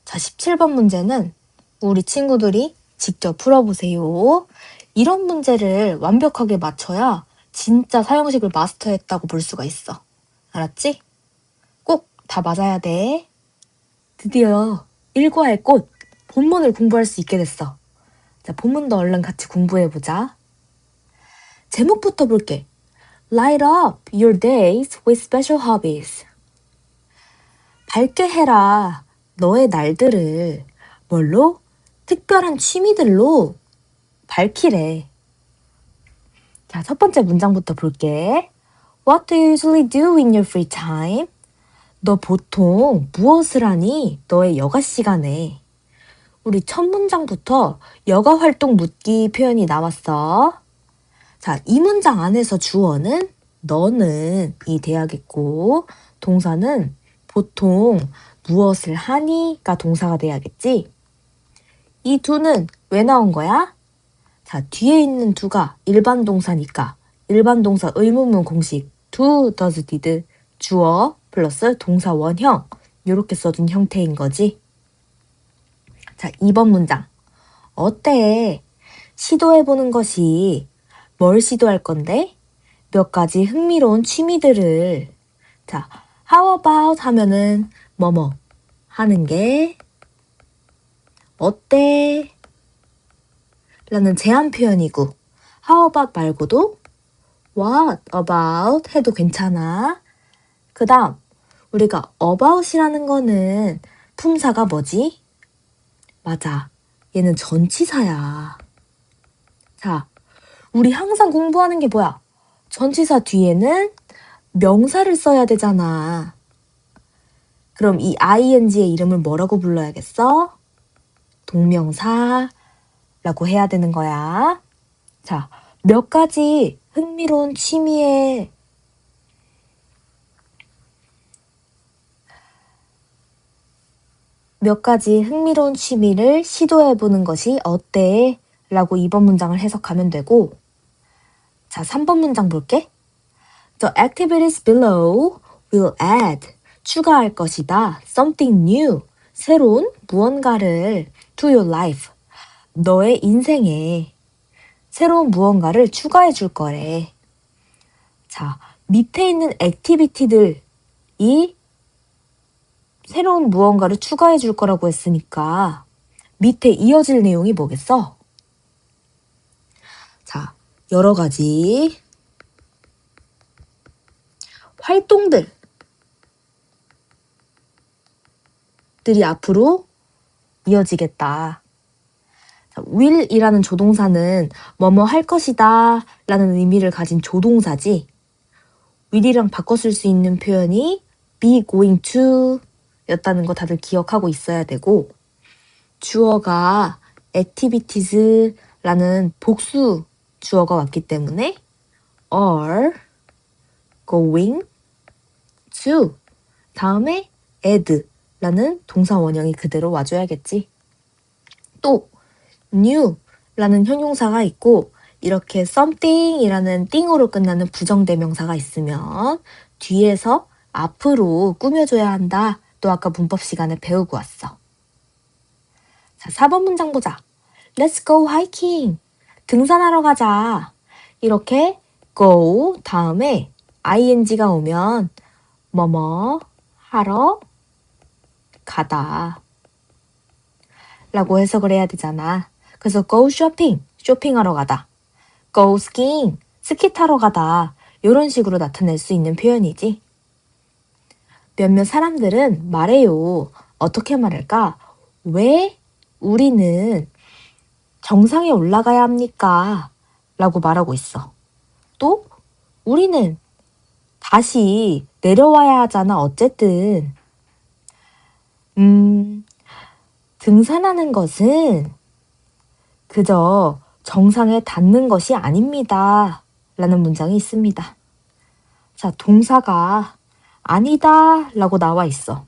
자, 17번 문제는 우리 친구들이 직접 풀어보세요. 이런 문제를 완벽하게 맞춰야 진짜 사형식을 마스터했다고 볼 수가 있어. 알았지? 꼭 다 맞아야 돼. 드디어 1과의 꽃, 본문을 공부할 수 있게 됐어. 자, 본문도 얼른 같이 공부해보자. 제목부터 볼게. Light up your days with special hobbies. 밝게 해라. 너의 날들을 뭘로? 특별한 취미들로 밝히래. 자, 첫 번째 문장부터 볼게. What do you usually do in your free time? 너 보통 무엇을 하니? 너의 여가 시간에. 우리 첫 문장부터 여가 활동 묻기 표현이 나왔어. 자, 이 문장 안에서 주어는 너는 이 돼야겠고, 동사는 보통 무엇을 하니가 동사가 돼야겠지? 이 두는 왜 나온 거야? 자, 뒤에 있는 두가 일반 동사니까 일반 동사 의문문 공식 do, does, did 주어 플러스 동사 원형 이렇게 써준 형태인 거지. 자, 2번 문장. 어때? 시도해보는 것이 뭘 시도할 건데? 몇 가지 흥미로운 취미들을. 자, how about 하면은 뭐뭐 하는 게 어때? 라는 제한 표현이고 how about 말고도 what about 해도 괜찮아. 그 다음 우리가 about이라는 거는 품사가 뭐지? 맞아. 얘는 전치사야. 자, 우리 항상 공부하는 게 뭐야? 전치사 뒤에는 명사를 써야 되잖아. 그럼 이 ing의 이름을 뭐라고 불러야겠어? 동명사라고 해야 되는 거야. 자, 몇 가지 흥미로운 취미에 몇 가지 흥미로운 취미를 시도해보는 것이 어때? 라고 2번 문장을 해석하면 되고, 자, 3번 문장 볼게. The activities below will add, 추가할 것이다. something new, 새로운 무언가를 to your life, 너의 인생에 새로운 무언가를 추가해 줄 거래. 자, 밑에 있는 액티비티들이 새로운 무언가를 추가해 줄 거라고 했으니까 밑에 이어질 내용이 뭐겠어? 자, 여러 가지 활동들이 앞으로 이어지겠다. 자, will이라는 조동사는 뭐뭐 할 것이다 라는 의미를 가진 조동사지. will이랑 바꿔 쓸 수 있는 표현이 be going to 였다는 거 다들 기억하고 있어야 되고, 주어가 activities라는 복수 주어가 왔기 때문에 are going to 다음에 add라는 동사 원형이 그대로 와줘야겠지. 또 new라는 형용사가 있고 이렇게 something이라는 띵으로 끝나는 부정대명사가 있으면 뒤에서 앞으로 꾸며줘야 한다. 또 아까 문법 시간에 배우고 왔어. 자, 4번 문장 보자. Let's go hiking. 등산하러 가자. 이렇게 go 다음에 ing가 오면 뭐뭐 하러 가다 라고 해석을 해야 되잖아. 그래서 go shopping, 쇼핑하러 가다. go skiing, 스키 타러 가다. 이런 식으로 나타낼 수 있는 표현이지. 몇몇 사람들은 말해요. 어떻게 말할까? 왜 우리는 정상에 올라가야 합니까? 라고 말하고 있어. 또 우리는 다시 내려와야 하잖아. 어쨌든 등산하는 것은 그저 정상에 닿는 것이 아닙니다. 라는 문장이 있습니다. 자, 동사가 아니다 라고 나와 있어.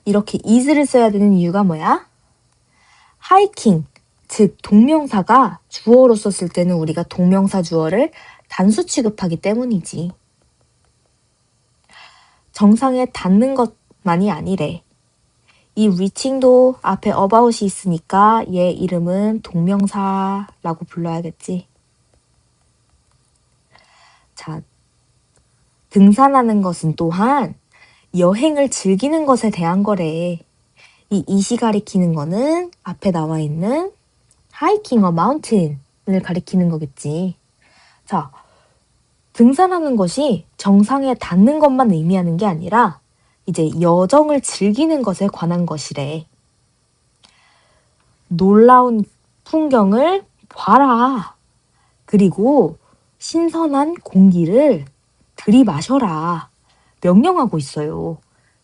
이렇게 is를 써야 되는 이유가 뭐야? 하이킹, 즉 동명사가 주어로 썼을 때는 우리가 동명사 주어를 단수 취급하기 때문이지. 정상에 닿는 것만이 아니래. 이 reaching도 앞에 about이 있으니까 얘 이름은 동명사라고 불러야겠지. 자, 등산하는 것은 또한 여행을 즐기는 것에 대한 거래. 이 it이 가리키는 거는 앞에 나와 있는 hiking a mountain을 가리키는 거겠지. 자, 등산하는 것이 정상에 닿는 것만 의미하는 게 아니라 이제 여정을 즐기는 것에 관한 것이래. 놀라운 풍경을 봐라. 그리고 신선한 공기를 들이마셔라. 명령하고 있어요.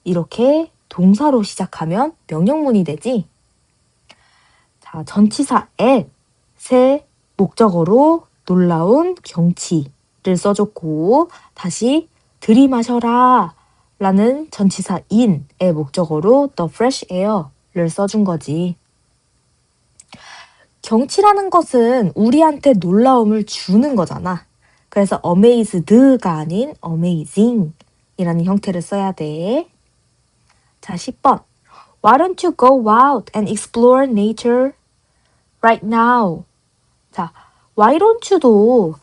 이렇게 동사로 시작하면 명령문이 되지. 자, 전치사 at의 목적어로 놀라운 경치를 써줬고, 다시 들이마셔라 라는 전치사 in의 목적어로 the fresh air를 써준 거지. 경치라는 것은 우리한테 놀라움을 주는 거잖아. 그래서 amazed가 아닌 amazing 이라는 형태를 써야 돼. 자, 10번. Why don't you go out and explore nature right now? 자, why don't you도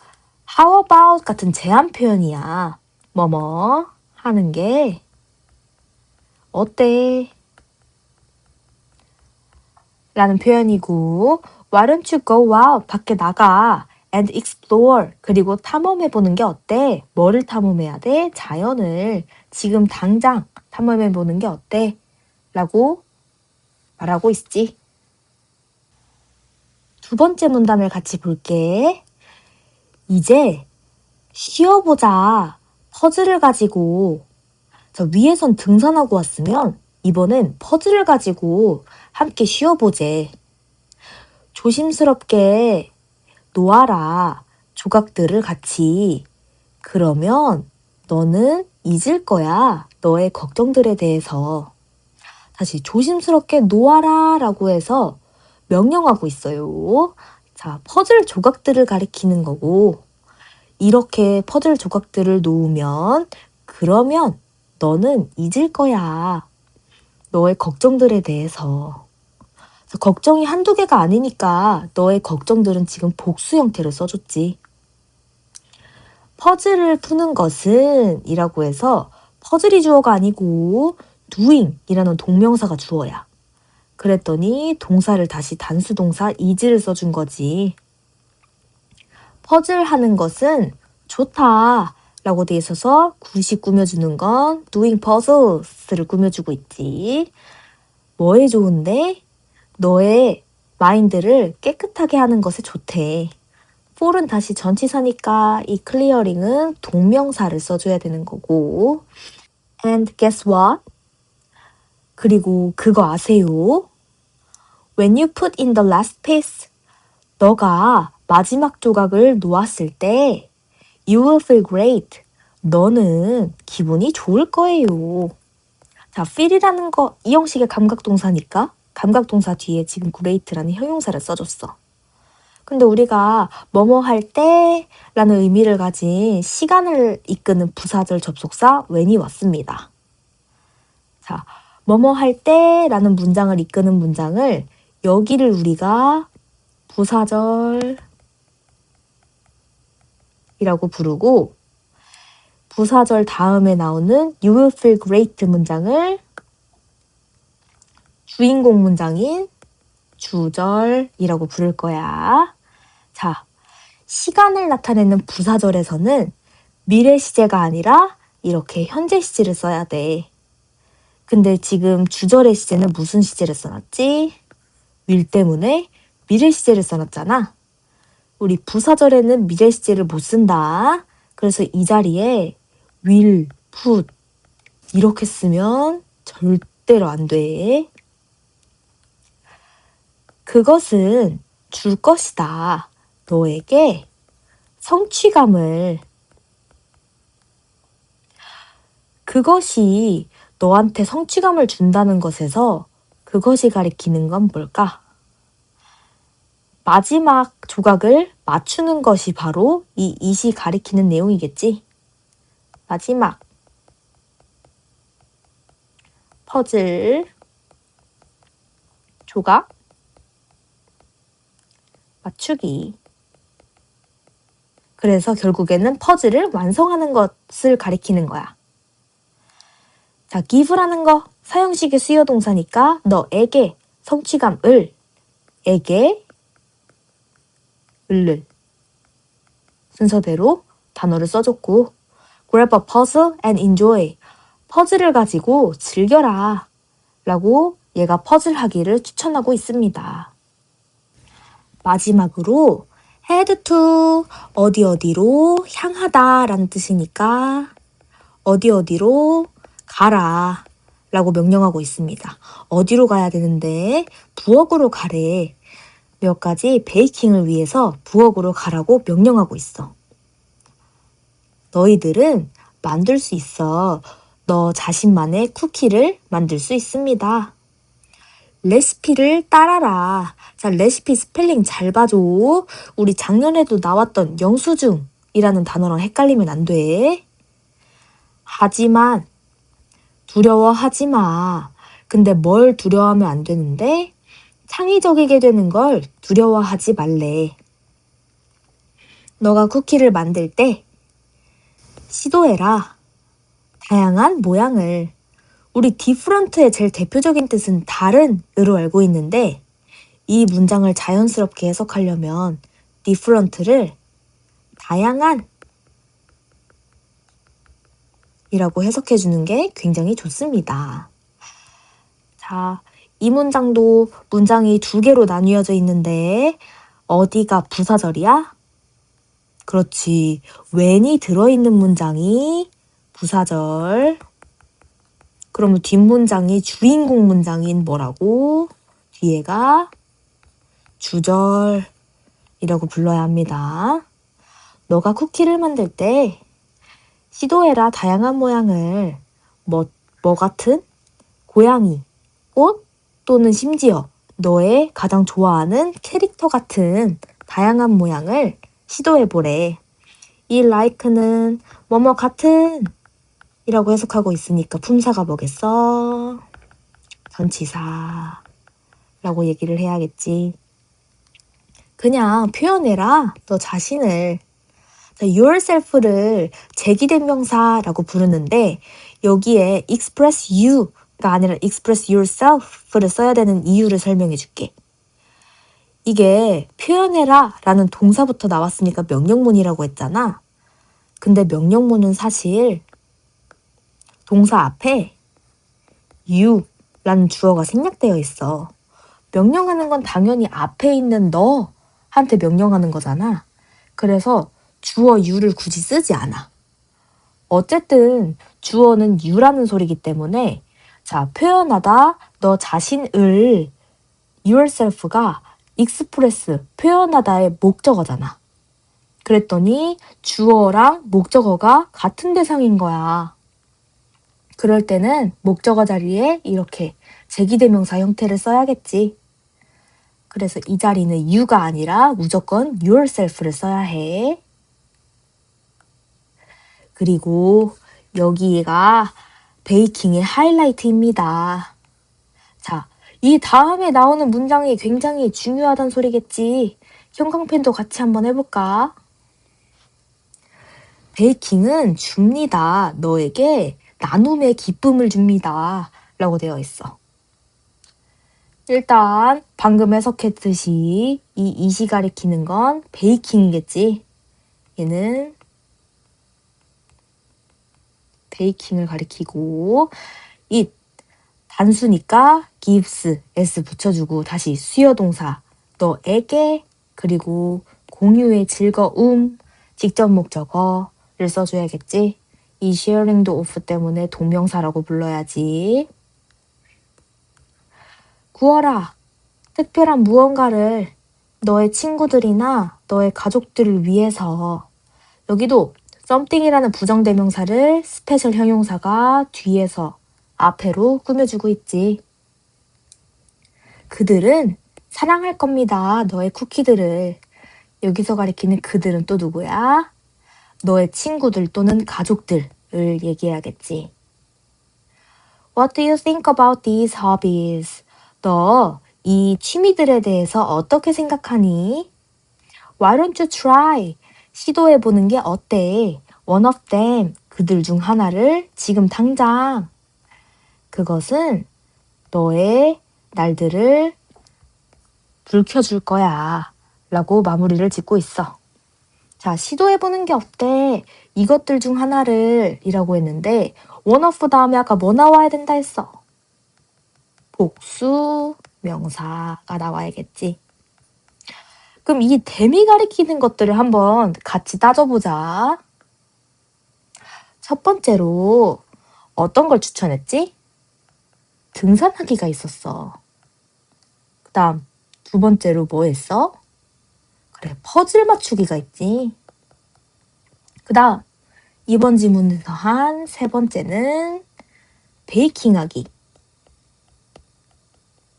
how about 같은 제한 표현이야. 뭐뭐 하는 게 어때? 라는 표현이고, why don't you go out? 밖에 나가 and explore. 그리고 탐험해보는 게 어때? 뭐를 탐험해야 돼? 자연을 지금 당장 탐험해보는 게 어때? 라고 말하고 있지. 두 번째 문단을 같이 볼게. 이제 쉬어보자. 퍼즐을 가지고 자, 위에선 등산하고 왔으면 이번엔 퍼즐을 가지고 함께 쉬어보재. 조심스럽게 놓아라. 조각들을 같이. 그러면 너는 잊을 거야. 너의 걱정들에 대해서. 다시 조심스럽게 놓아라 라고 해서 명령하고 있어요. 자, 퍼즐 조각들을 가리키는 거고, 이렇게 퍼즐 조각들을 놓으면 그러면 너는 잊을 거야. 너의 걱정들에 대해서. 걱정이 한두 개가 아니니까 너의 걱정들은 지금 복수 형태로 써줬지. 퍼즐을 푸는 것은 이라고 해서 퍼즐이 주어가 아니고 doing 이라는 동명사가 주어야. 그랬더니 동사를 다시 단수동사 is를 써준 거지. 퍼즐 하는 것은 좋다 라고 돼 있어서 굿이 꾸며주는 건 doing puzzles를 꾸며주고 있지. 뭐에 좋은데? 너의 마인드를 깨끗하게 하는 것에 좋대. for은 다시 전치사니까 이 clearing은 동명사를 써줘야 되는 거고. And guess what? 그리고 그거 아세요? When you put in the last piece, 너가 마지막 조각을 놓았을 때 You will feel great. 너는 기분이 좋을 거예요. 자, feel이라는 거 이 형식의 감각동사니까 감각동사 뒤에 지금 great라는 형용사를 써줬어. 근데 우리가 뭐뭐 할 때라는 의미를 가진 시간을 이끄는 부사절 접속사 when이 왔습니다. 자, 뭐뭐 할 때라는 문장을 이끄는 문장을 여기를 우리가 부사절 이라고 부르고 부사절 다음에 나오는 You will feel great 문장을 주인공 문장인 주절이라고 부를 거야. 자, 시간을 나타내는 부사절에서는 미래 시제가 아니라 이렇게 현재 시제를 써야 돼. 근데 지금 주절의 시제는 무슨 시제를 써놨지? will 때문에 미래 시제를 써놨잖아. 우리 부사절에는 미래 시제를 못 쓴다. 그래서 이 자리에 will, put 이렇게 쓰면 절대로 안 돼. 그것은 줄 것이다. 너에게 성취감을. 그것이 너한테 성취감을 준다는 것에서 그것이 가리키는 건 뭘까? 마지막 조각을 맞추는 것이 바로 이 it이 가리키는 내용이겠지? 마지막 퍼즐 조각 맞추기. 그래서 결국에는 퍼즐을 완성하는 것을 가리키는 거야. 자, give라는 거 사형식의 수요 동사니까 너에게 성취감을 에게 을을 순서대로 단어를 써줬고 grab a puzzle and enjoy. 퍼즐을 가지고 즐겨라 라고 얘가 퍼즐 하기를 추천하고 있습니다. 마지막으로 head to 어디 어디로 향하다 라는 뜻이니까 어디 어디로 가라 라고 명령하고 있습니다. 어디로 가야 되는데 부엌으로 가래. 몇 가지 베이킹을 위해서 부엌으로 가라고 명령하고 있어. 너희들은 만들 수 있어. 너 자신만의 쿠키를 만들 수 있습니다. 레시피를 따라라. 자, 레시피 스펠링 잘 봐줘. 우리 작년에도 나왔던 영수증이라는 단어랑 헷갈리면 안 돼. 하지만 두려워하지 마. 근데 뭘 두려워하면 안 되는데? 창의적이게 되는 걸 두려워하지 말래. 너가 쿠키를 만들 때 시도해라. 다양한 모양을. 우리 different의 제일 대표적인 뜻은 다른으로 알고 있는데 이 문장을 자연스럽게 해석하려면 different를 다양한 이라고 해석해 주는 게 굉장히 좋습니다. 자, 이 문장도 문장이 두 개로 나뉘어져 있는데 어디가 부사절이야? 그렇지. when이 들어있는 문장이 부사절. 그러면 뒷문장이 주인공 문장인 뭐라고? 뒤에가 주절이라고 불러야 합니다. 너가 쿠키를 만들 때 시도해라 다양한 모양을 뭐 같은? 고양이, 꽃 또는 심지어 너의 가장 좋아하는 캐릭터 같은 다양한 모양을 시도해보래. 이 like는 뭐뭐 같은 이라고 해석하고 있으니까 품사가 뭐겠어? 전치사 라고 얘기를 해야겠지. 그냥 표현해라. 너 자신을. yourself를 제기된 명사라고 부르는데 여기에 express you가 아니라 express yourself를 써야 되는 이유를 설명해 줄게. 이게 표현해라 라는 동사부터 나왔으니까 명령문이라고 했잖아. 근데 명령문은 사실 동사 앞에 you라는 주어가 생략되어 있어. 명령하는 건 당연히 앞에 있는 너한테 명령하는 거잖아. 그래서 주어 you를 굳이 쓰지 않아. 어쨌든 주어는 you라는 소리이기 때문에 자, 표현하다 너 자신을 yourself가 express, 표현하다의 목적어잖아. 그랬더니 주어랑 목적어가 같은 대상인 거야. 그럴 때는 목적어 자리에 이렇게 제기대명사 형태를 써야겠지. 그래서 이 자리는 you가 아니라 무조건 yourself를 써야 해. 그리고 여기가 베이킹의 하이라이트입니다. 자, 이 다음에 나오는 문장이 굉장히 중요하다는 소리겠지. 형광펜도 같이 한번 해볼까? 베이킹은 줍니다. 너에게 나눔의 기쁨을 줍니다. 라고 되어 있어. 일단 방금 해석했듯이 이 it이 가리키는 건 베이킹이겠지. 얘는 베이킹을 가리키고 it 단수니까 gives s 붙여주고 다시 수요동사 너에게 그리고 공유의 즐거움 직접 목적어를 써줘야겠지. 이 sharing도 off 때문에 동명사라고 불러야지. 구워라. 특별한 무언가를 너의 친구들이나 너의 가족들을 위해서. 여기도 something이라는 부정대명사를 스페셜 형용사가 뒤에서 앞에로 꾸며주고 있지. 그들은 사랑할 겁니다. 너의 쿠키들을. 여기서 가리키는 그들은 또 누구야? 너의 친구들 또는 가족들을 얘기해야겠지. What do you think about these hobbies? 너 이 취미들에 대해서 어떻게 생각하니? Why don't you try? 시도해보는 게 어때? One of them, 그들 중 하나를 지금 당장. 그것은 너의 날들을 불켜줄 거야. 라고 마무리를 짓고 있어. 자, 시도해보는 게 어때? 이것들 중 하나를 이라고 했는데 one of 다음에 아까 뭐 나와야 된다 했어? 복수 명사가 나와야겠지. 그럼 이 댐이 가리키는 것들을 한번 같이 따져보자. 첫 번째로 어떤 걸 추천했지? 등산하기가 있었어. 그 다음 두 번째로 뭐 했어? 그래, 퍼즐 맞추기가 있지. 그 다음 이번 지문에서 한 세 번째는 베이킹하기.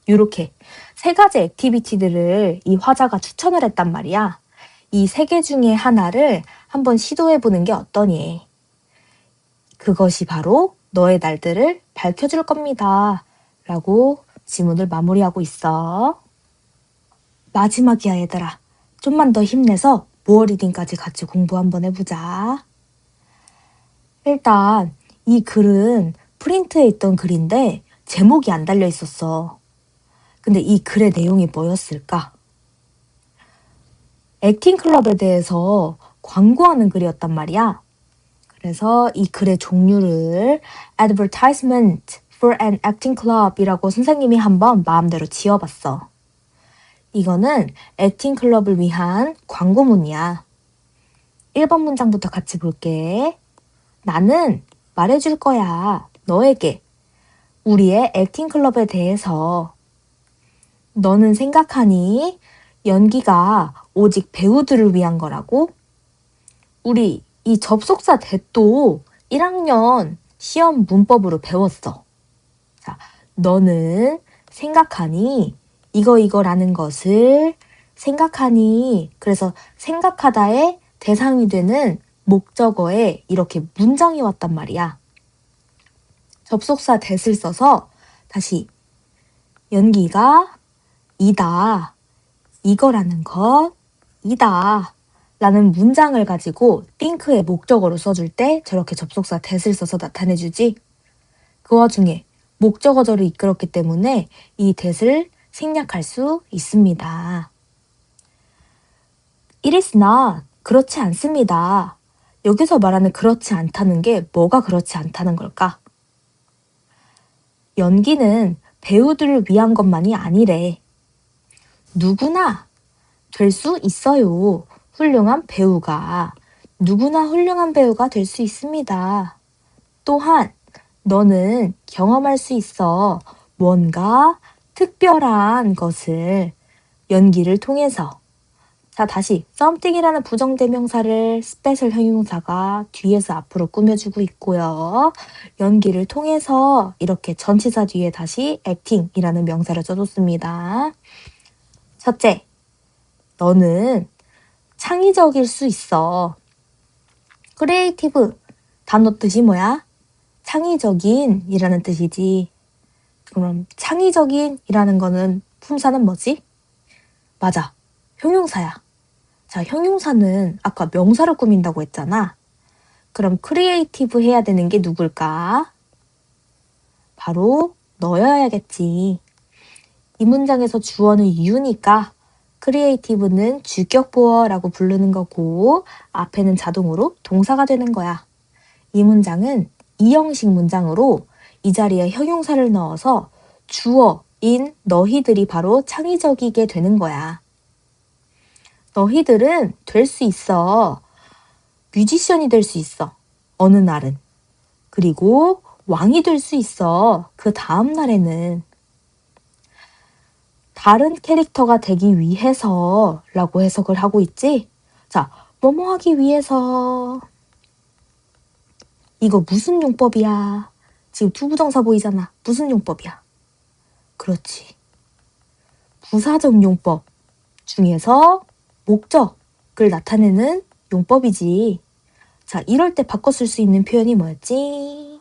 이렇게 세 가지 액티비티들을 이 화자가 추천을 했단 말이야. 이 세 개 중에 하나를 한번 시도해보는 게 어떠니? 그것이 바로 너의 날들을 밝혀줄 겁니다. 라고 지문을 마무리하고 있어. 마지막이야, 얘들아. 좀만 더 힘내서 모어 리딩까지 같이 공부 한번 해보자. 일단 이 글은 프린트에 있던 글인데 제목이 안 달려 있었어. 근데 이 글의 내용이 뭐였을까? 액팅 클럽에 대해서 광고하는 글이었단 말이야. 그래서 이 글의 종류를 Advertisement for an Acting Club 이라고 선생님이 한번 마음대로 지어봤어. 이거는 액팅 클럽을 위한 광고문이야. 1번 문장부터 같이 볼게. 나는 말해줄 거야. 너에게. 우리의 액팅 클럽에 대해서. 너는 생각하니 연기가 오직 배우들을 위한 거라고? 우리 이 접속사 대도 1학년 시험 문법으로 배웠어. 자, 너는 생각하니 이거라는 것을 생각하니 그래서 생각하다의 대상이 되는 목적어에 이렇게 문장이 왔단 말이야. 접속사 that을 써서 다시 연기가 이다, 이거라는 것, 이다 라는 문장을 가지고 think의 목적어로 써줄 때 저렇게 접속사 that을 써서 나타내주지. 그 와중에 목적어절을 이끌었기 때문에 이 that을 생략할 수 있습니다. It is not. 그렇지 않습니다. 여기서 말하는 그렇지 않다는 게 뭐가 그렇지 않다는 걸까? 연기는 배우들을 위한 것만이 아니래. 누구나 될 수 있어요. 훌륭한 배우가. 누구나 훌륭한 배우가 될 수 있습니다. 또한 너는 경험할 수 있어. 뭔가 특별한 것을 연기를 통해서. 자, 다시 something이라는 부정대명사를 스페셜 형용사가 뒤에서 앞으로 꾸며주고 있고요. 연기를 통해서 이렇게 전치사 뒤에 다시 acting이라는 명사를 써줬습니다. 첫째, 너는 창의적일 수 있어. creative 단어 뜻이 뭐야? 창의적인 이라는 뜻이지. 그럼 창의적인 이라는 거는 품사는 뭐지? 맞아. 형용사야. 자, 형용사는 아까 명사를 꾸민다고 했잖아. 그럼 크리에이티브 해야 되는 게 누굴까? 바로 너여야겠지. 이 문장에서 주어는 you니까 크리에이티브는 주격보어라고 부르는 거고 앞에는 자동으로 동사가 되는 거야. 이 문장은 이형식 문장으로 이 자리에 형용사를 넣어서 주어인 너희들이 바로 창의적이게 되는 거야. 너희들은 될 수 있어. 뮤지션이 될 수 있어. 어느 날은. 그리고 왕이 될 수 있어. 그 다음 날에는. 다른 캐릭터가 되기 위해서 라고 해석을 하고 있지? 자, 뭐뭐 하기 위해서. 이거 무슨 용법이야? 지금 투부정사 보이잖아. 무슨 용법이야? 그렇지. 부사적 용법 중에서 목적을 나타내는 용법이지. 자, 이럴 때 바꿔 쓸 수 있는 표현이 뭐였지?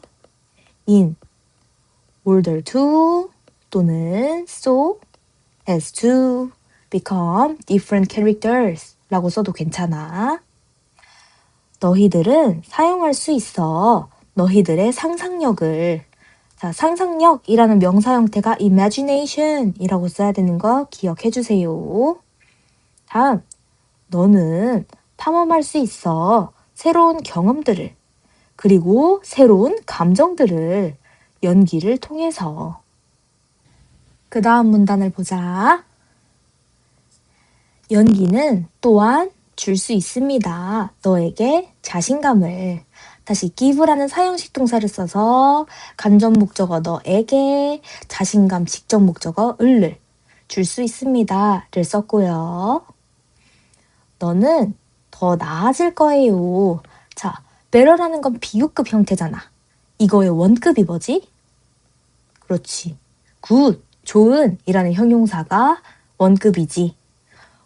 in order to 또는 so as to become different characters 라고 써도 괜찮아. 너희들은 사용할 수 있어. 너희들의 상상력을. 자, 상상력이라는 명사 형태가 imagination 이라고 써야 되는 거 기억해 주세요. 다음, 너는 탐험할 수 있어. 새로운 경험들을. 그리고 새로운 감정들을 연기를 통해서. 그 다음 문단을 보자. 연기는 또한 줄 수 있습니다. 너에게 자신감을. 다시 give라는 사형식 동사를 써서 간접 목적어 너에게, 자신감 직접 목적어 을을 줄 수 있습니다를 썼고요. 너는 더 나아질 거예요. 자, better라는 건 비유급 형태잖아. 이거의 원급이 뭐지? 그렇지. good, 좋은 이라는 형용사가 원급이지.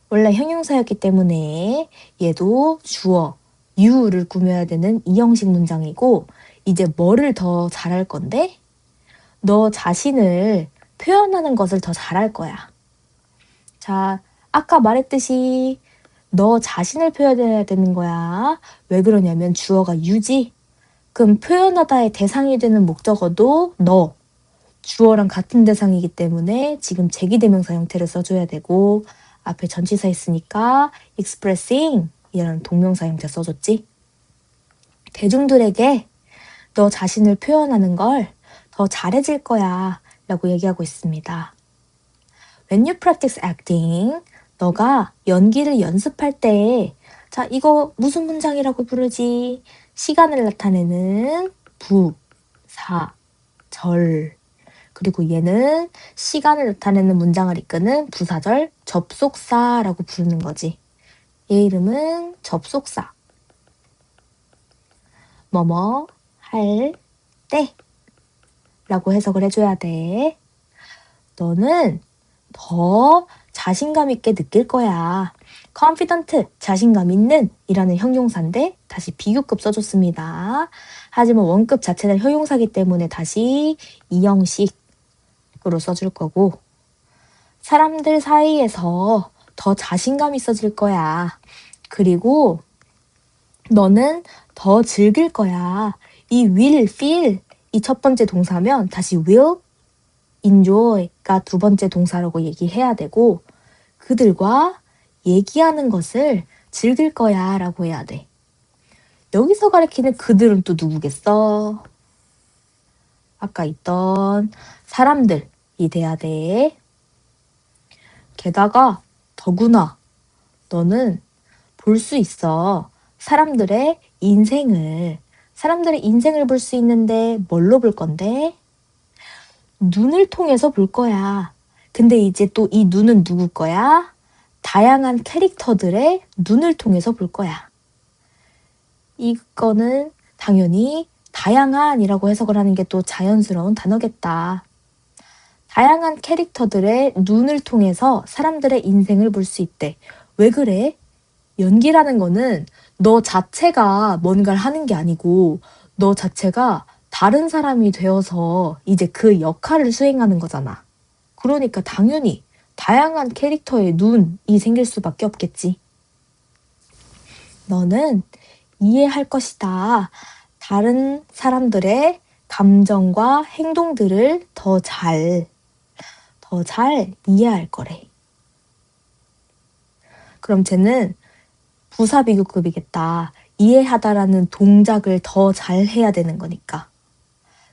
원래 형용사였기 때문에 얘도 주어, you를 꾸며야 되는 이 형식 문장이고, 이제 뭐를 더 잘할 건데? 너 자신을 표현하는 것을 더 잘할 거야. 자, 아까 말했듯이 너 자신을 표현해야 되는 거야. 왜 그러냐면 주어가 you지. 그럼 표현하다의 대상이 되는 목적어도 너. 주어랑 같은 대상이기 때문에 지금 제기대명사 형태를 써줘야 되고, 앞에 전치사 있으니까 expressing 이라는 동명사 형태 써줬지. 대중들에게 너 자신을 표현하는 걸 더 잘해질 거야 라고 얘기하고 있습니다. When you practice acting, 너가 연기를 연습할 때, 자, 이거 무슨 문장이라고 부르지? 시간을 나타내는 부, 사, 절. 그리고 얘는 시간을 나타내는 문장을 이끄는 부사절 접속사라고 부르는 거지. 얘 이름은 접속사. 뭐뭐 할 때 라고 해석을 해줘야 돼. 너는 더 자신감 있게 느낄 거야. confident, 자신감 있는 이라는 형용사인데 다시 비유급 써줬습니다. 하지만 원급 자체는 형용사기 때문에 다시 이 형식으로 써줄 거고, 사람들 사이에서 더 자신감 있어질 거야. 그리고 너는 더 즐길 거야. 이 will, feel 이 첫 번째 동사면 다시 will, enjoy가 두 번째 동사라고 얘기해야 되고, 그들과 얘기하는 것을 즐길 거야 라고 해야 돼. 여기서 가리키는 그들은 또 누구겠어? 아까 있던 사람들이 돼야 돼. 게다가 더구나 너는 볼 수 있어. 사람들의 인생을 볼 수 있는데 뭘로 볼 건데? 눈을 통해서 볼 거야. 근데 이제 또 이 눈은 누구 거야? 다양한 캐릭터들의 눈을 통해서 볼 거야. 이거는 당연히 다양한이라고 해석을 하는 게 또 자연스러운 단어겠다. 다양한 캐릭터들의 눈을 통해서 사람들의 인생을 볼 수 있대. 왜 그래? 연기라는 거는 너 자체가 뭔가를 하는 게 아니고 너 자체가 다른 사람이 되어서 이제 그 역할을 수행하는 거잖아. 그러니까 당연히 다양한 캐릭터의 눈이 생길 수밖에 없겠지. 너는 이해할 것이다. 다른 사람들의 감정과 행동들을 더 잘 이해할 거래. 그럼 쟤는 부사 비교급이겠다. 이해하다라는 동작을 더 잘 해야 되는 거니까.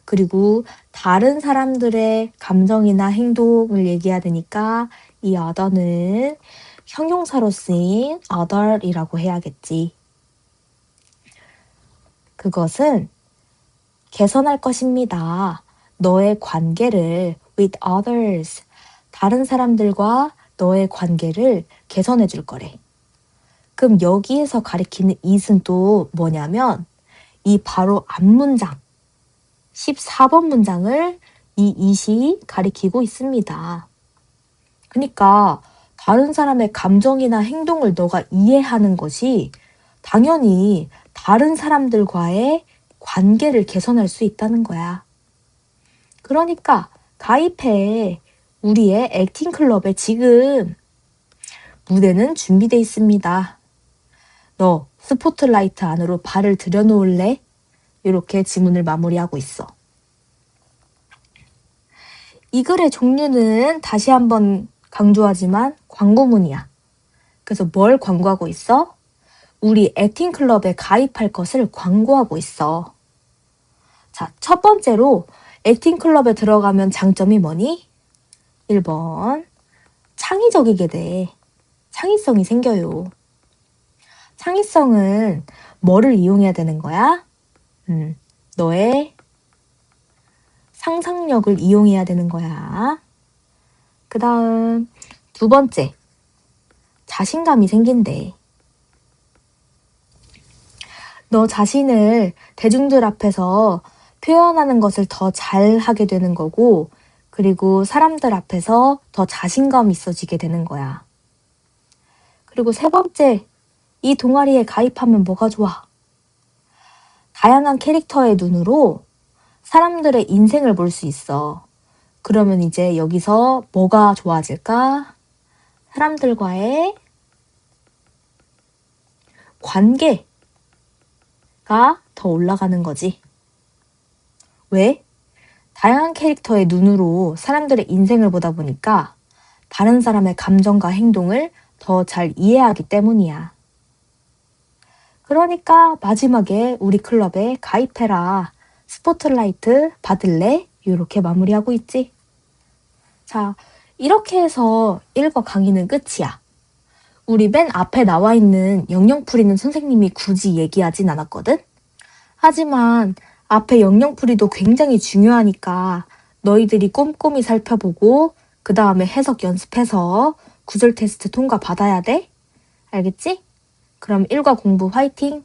그리고 다른 사람들의 감정이나 행동을 얘기해야 되니까 이 other는 형용사로 쓰인 other이라고 해야겠지. 그것은 개선할 것입니다. 너의 관계를 with others, 다른 사람들과 너의 관계를 개선해 줄 거래. 그럼 여기에서 가리키는 it은 또 뭐냐면 이 바로 앞문장 14번 문장을 이 it이 가리키고 있습니다. 그러니까 다른 사람의 감정이나 행동을 너가 이해하는 것이 당연히 다른 사람들과의 관계를 개선할 수 있다는 거야. 그러니까 가입해. 우리의 액팅 클럽에 지금 무대는 준비돼 있습니다. 너 스포트라이트 안으로 발을 들여놓을래? 이렇게 지문을 마무리하고 있어. 이 글의 종류는 다시 한번 강조하지만 광고문이야. 그래서 뭘 광고하고 있어? 우리 액팅 클럽에 가입할 것을 광고하고 있어. 자, 첫 번째로 액팅 클럽에 들어가면 장점이 뭐니? 1번. 창의적이게 돼. 창의성이 생겨요. 창의성은 뭐를 이용해야 되는 거야? 너의 상상력을 이용해야 되는 거야. 그 다음, 두 번째. 자신감이 생긴대. 너 자신을 대중들 앞에서 표현하는 것을 더 잘하게 되는 거고, 그리고 사람들 앞에서 더 자신감 있어지게 되는 거야. 그리고 세 번째, 이 동아리에 가입하면 뭐가 좋아? 다양한 캐릭터의 눈으로 사람들의 인생을 볼 수 있어. 그러면 이제 여기서 뭐가 좋아질까? 사람들과의 관계가 더 올라가는 거지. 왜? 다양한 캐릭터의 눈으로 사람들의 인생을 보다 보니까 다른 사람의 감정과 행동을 더 잘 이해하기 때문이야. 그러니까 마지막에 우리 클럽에 가입해라. 스포트라이트 받을래? 이렇게 마무리하고 있지. 자, 이렇게 해서 1과 강의는 끝이야. 우리 맨 앞에 나와 있는 영영풀이는 선생님이 굳이 얘기하진 않았거든? 하지만 앞에 영영풀이도 굉장히 중요하니까 너희들이 꼼꼼히 살펴보고 그 다음에 해석 연습해서 구절 테스트 통과 받아야 돼? 알겠지? 그럼 1과 공부 화이팅!